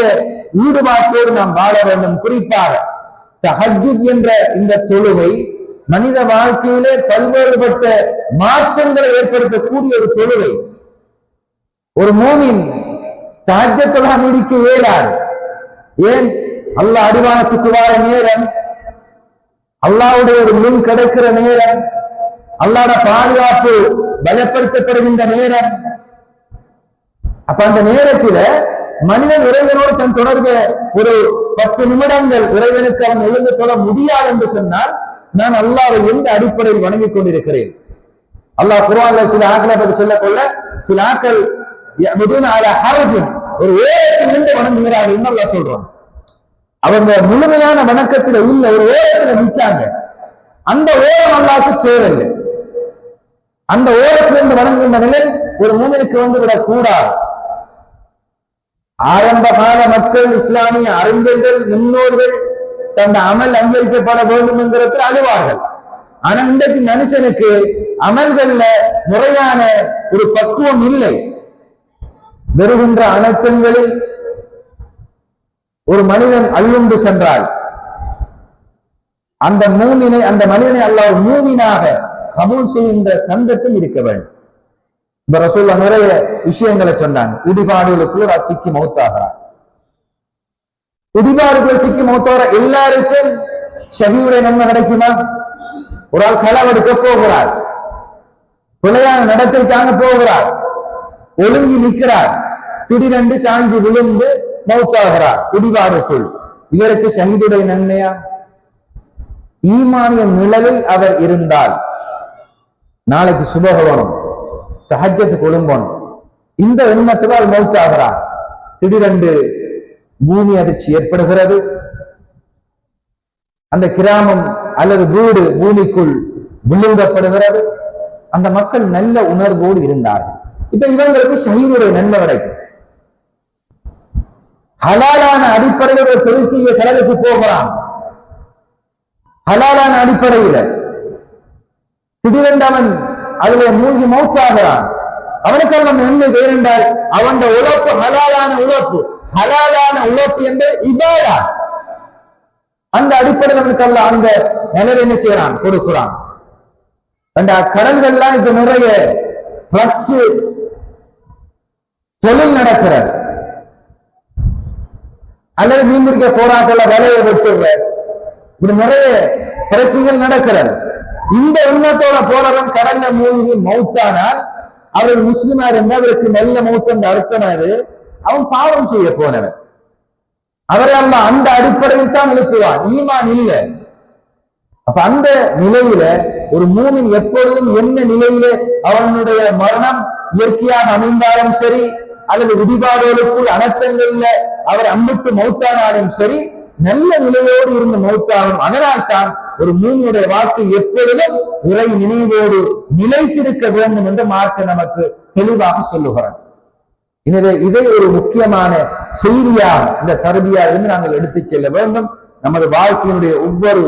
ஈடுபாட்டோடு நாம் வாழ வேண்டும். குறிப்பாக தஹஜ்ஜுத் என்ற இந்த தொழுகை மனித வாழ்க்கையிலே பல்வேறுபட்ட மாற்றங்களை ஏற்படுத்தக்கூடிய ஒரு தொழுகை. ஒரு மூமின் தஹஜ்ஜத் தொழாமல் இருக்க இயலாது. ஏன்? அல்லாஹ் அடிவானத்துக்கு வார நேரம், அல்லாஹ்வுடைய ஒரு லிங்க் கிடைக்கிற நேரம், அல்லாஹ்வுடைய பாதுகாப்பு பலப்படுத்தப்படுகின்ற நேரம். அப்ப அந்த நேரத்தில் மனிதன் இறைவனோடு தன் தொடர்பு ஒரு 10 நிமிடங்கள் இறைவனுக்கு அவன் எழுந்து கொள்ள முடியாது என்று சொன்னால் நான் அல்லாஹ்வை எந்த அடிப்படையில் வணங்கிக் கொண்டிருக்கிறேன்? அல்லாஹ் குர்ஆன்ல சில ஆட்களை பற்றி சொல்லக்கொள்ள, சில ஆட்கள் ஒரு ஓரத்திலிருந்து வணங்குகிறார்கள் என்று அல்லாஹ் சொல்றான். அவங்க முழுமையான வணக்கத்துல இல்ல, ஒரு ஓரத்துல நிற்காங்க. அந்த ஓரம் அல்லாஹ்வுக்கு தேவையில்லை. அந்த ஓரத்திலிருந்து வணங்குகின்ற நிலை ஒரு மூமினுக்கு வந்து விடக் கூடாது. ஆரம்ப கால மக்கள், இஸ்லாமிய அறிஞர்கள், முன்னோர்கள் தந்த அமல் அங்கீகரிக்கப்பட வேண்டும் என்கிறது அழுவார்கள். ஆனா இன்றைக்கு மனுஷனுக்கு அமல்கள்ல முறையான ஒரு பக்குவம் இல்லை. வருகின்ற அனர்த்தங்களில் ஒரு மனிதன் அள்ளுண்டு சென்றால் அந்த மனிதனை அல்லாஹ் மூமினாக கபூல் செய்கின்ற சந்தர்ப்பம் இருக்க வேண்டும். இந்த ரசூலுல்லாஹ் நிறைய விஷயங்களை சொன்னாங்க. இடிபாடுகளுக்குள்ள சிக்கி மௌத்தாகிறார். இடிபாடுகள் சிக்கி மௌத்தாகிற எல்லாருக்கும் ஷஹீதுடைய நன்மை கிடைக்குமா? ஒரு ஆள் களவெடுக்க போகிறார், பிழையான நடத்தைக்காக போகிறார், ஒழுங்கி நிற்கிறார், திடீரென்று சாஞ்சி விழுந்து மௌத்தாகிறார் இடிபாடுக்குள். இவருக்கு ஷஹீதுடைய நன்மையா? ஈமானிய நிழலில் அவர் இருந்தால் நாளைக்கு சுபகவனம், தஹஜ்ஜத் கொழும்பணும், இந்த எண்ணத்துடன் மௌத்தாகிறார். திடீரென்று பூமி அதிர்ச்சி ஏற்படுகிறது, அந்த கிராமம் அல்லது வீடு பூமிக்குள் விழுங்கப்படுகிறது. அந்த மக்கள் நல்ல உணர்வோடு இருந்தார்கள். இப்ப இவங்களுக்கு ஷஹீதுடைய நன்மை கிடைக்கும். ஹலாலான அடிப்படையில் தொழில் செய்ய கடலுக்கு போகிறான். ஹலாலான அடிப்படையில் திடீரென்று அவன் அதிலே மூழ்கி மௌத்தாகிறான். அவனுக்கு அவன் நன்மை வேறென்றால் அவன் உழைப்பு ஹலாலான உழைப்பு. ஹலாலான உழைப்பு என்பது இபாதா. அந்த அடிப்படையில் அவனுக்கு அல்ல அந்த நிலையை என்ன செய்யறான்? கொடுக்கிறான். அந்த கடல்கள்லாம் இப்ப நிறைய ட்ரக்ஸ் தொழில் நடக்கிறது, அல்லது மீன்பிடிக்க போராட்டல வலையை வெட்டுற, இப்படி நிறைய பிரச்சனைகள் நடக்கிறது. இந்த எண்ணத்தோட போறவன் கடல்ல மூழ்கி மௌத்தானால் அவர் முஸ்லிமா இருந்தா அவருக்கு நல்ல மௌத்தம் அர்த்தமாது, அவன் பாவம் செய்ய போனவன். அவரை அல்ல அந்த அடிப்படையில் தான் எழுப்புவான், ஈமான் இல்லை. அப்ப அந்த நிலையில ஒரு மூமின் எப்பொழுதும் என்ன நிலையிலே அவனுடைய மரணம் இயற்கையாக அமைந்தாலும் சரி, அல்லது விதிபாடுகளுக்குள் அனர்த்தங்கள்ல அவர் அம்பிட்டு மௌத்தானாலும் சரி, நல்ல நிலையோடு இருந்த மௌத்தாகும். அதனால் தான் ஒரு மூமியுடைய வாக்கு எப்பொழுதும் இறை நினைவோடு நிலைத்திருக்க வேண்டும் என்று மார்க்க நமக்கு தெளிவாக சொல்லுகிறார். எனவே இதை ஒரு முக்கியமான செய்தியாக இந்த தர்பியா இருந்து நாங்கள் எடுத்துச் செல்ல வேண்டும். நமது வாழ்க்கையினுடைய ஒவ்வொரு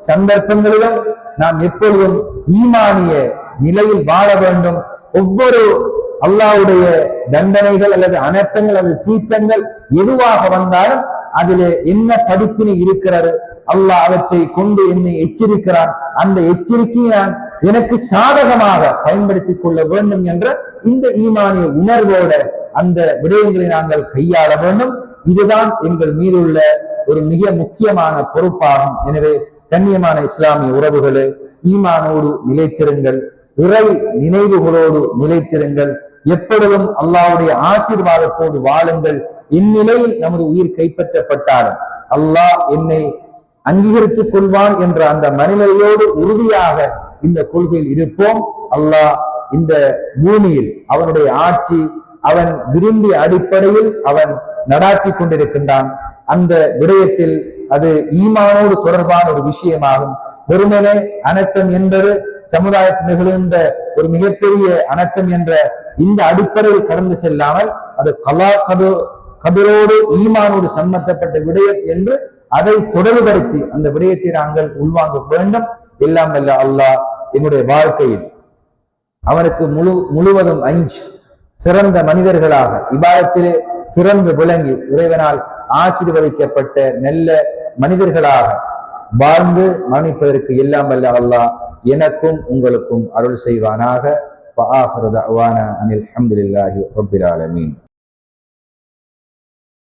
சந்தர்ப்பங்களிலும் நாம் எப்பொழுதும் ஈமானிய நிலையில் வாழ வேண்டும். ஒவ்வொரு அல்லாஹ்வுடைய தண்டனைகள் அல்லது அனர்த்தங்கள் அல்லது சீற்றங்கள் எதுவாக வந்தாலும் அதிலே என்ன படிப்பினை இருக்கிறது, அல்லாஹ் அவற்றை கொண்டு என்னை எச்சரிக்கிறான், அந்த எச்சரிக்கையை நான் எனக்கு சாதகமாக பயன்படுத்திக் கொள்ள வேண்டும் என்ற இந்த ஈமானிய உணர்வோட அந்த விடயங்களை நாங்கள் கையாள வேண்டும். இதுதான் எங்கள் மீதுள்ள ஒரு மிக முக்கியமான பொறுப்பாகும். எனவே கண்ணியமான இஸ்லாமிய உறவுகளே, ஈமானோடு நிலைத்திருங்கள், இறை நினைவுகளோடு நிலைத்திருங்கள், எப்பொழுதும் அல்லாஹ்வுடைய ஆசீர்வாதத்தோடு வாழுங்கள். இந்நிலையில் நமது உயிர் கைப்பற்றப்பட்டாலும் அல்லாஹ் என்னை அங்கீகரித்துக் கொள்வான் என்ற அந்த மனநிலையோடு உறுதியாக இந்த கொள்கையில் இருப்போம். அல்லாஹ் இந்த பூமியில் அவனுடைய ஆட்சி அவன் விரும்பிய அடிப்படையில் அவன் நடாத்தி கொண்டிருக்கின்றான். அந்த விடயத்தில் அது ஈமானோடு தொடர்பான ஒரு விஷயமாகும். வெறுமனே அனர்த்தம் என்பது சமுதாயத்தில் நிகழ்ந்த ஒரு மிகப்பெரிய அனர்த்தம் என்ற இந்த அடிப்படையில் கடந்து செல்லாமல் அது கதரோடு ஈமானோடு சம்பந்தப்பட்ட விடயம் என்று அதை தொடர்படுத்தி அந்த விடயத்தை நாங்கள் உள்வாங்க வேண்டும். எல்லாம் வல்ல அல்லாஹ் என்னுடைய வாழ்க்கையில் அவனுக்கு முழுவதும் அஞ்சு சிறந்த மனிதர்களாக இபாதத்திலே சிறந்து விளங்கி இறைவனால் ஆசீர்வதிக்கப்பட்ட நல்ல மனிதர்களாக வாழ்ந்து மரணிப்பதற்கு எல்லாம் வல்ல அல்லாஹ் எனக்கும் உங்களுக்கும் அருள் செய்வானாக. வஆகிரு தஅவானா அனில் ஹம்துலில்லாஹி ரப்பில் ஆலமீன்.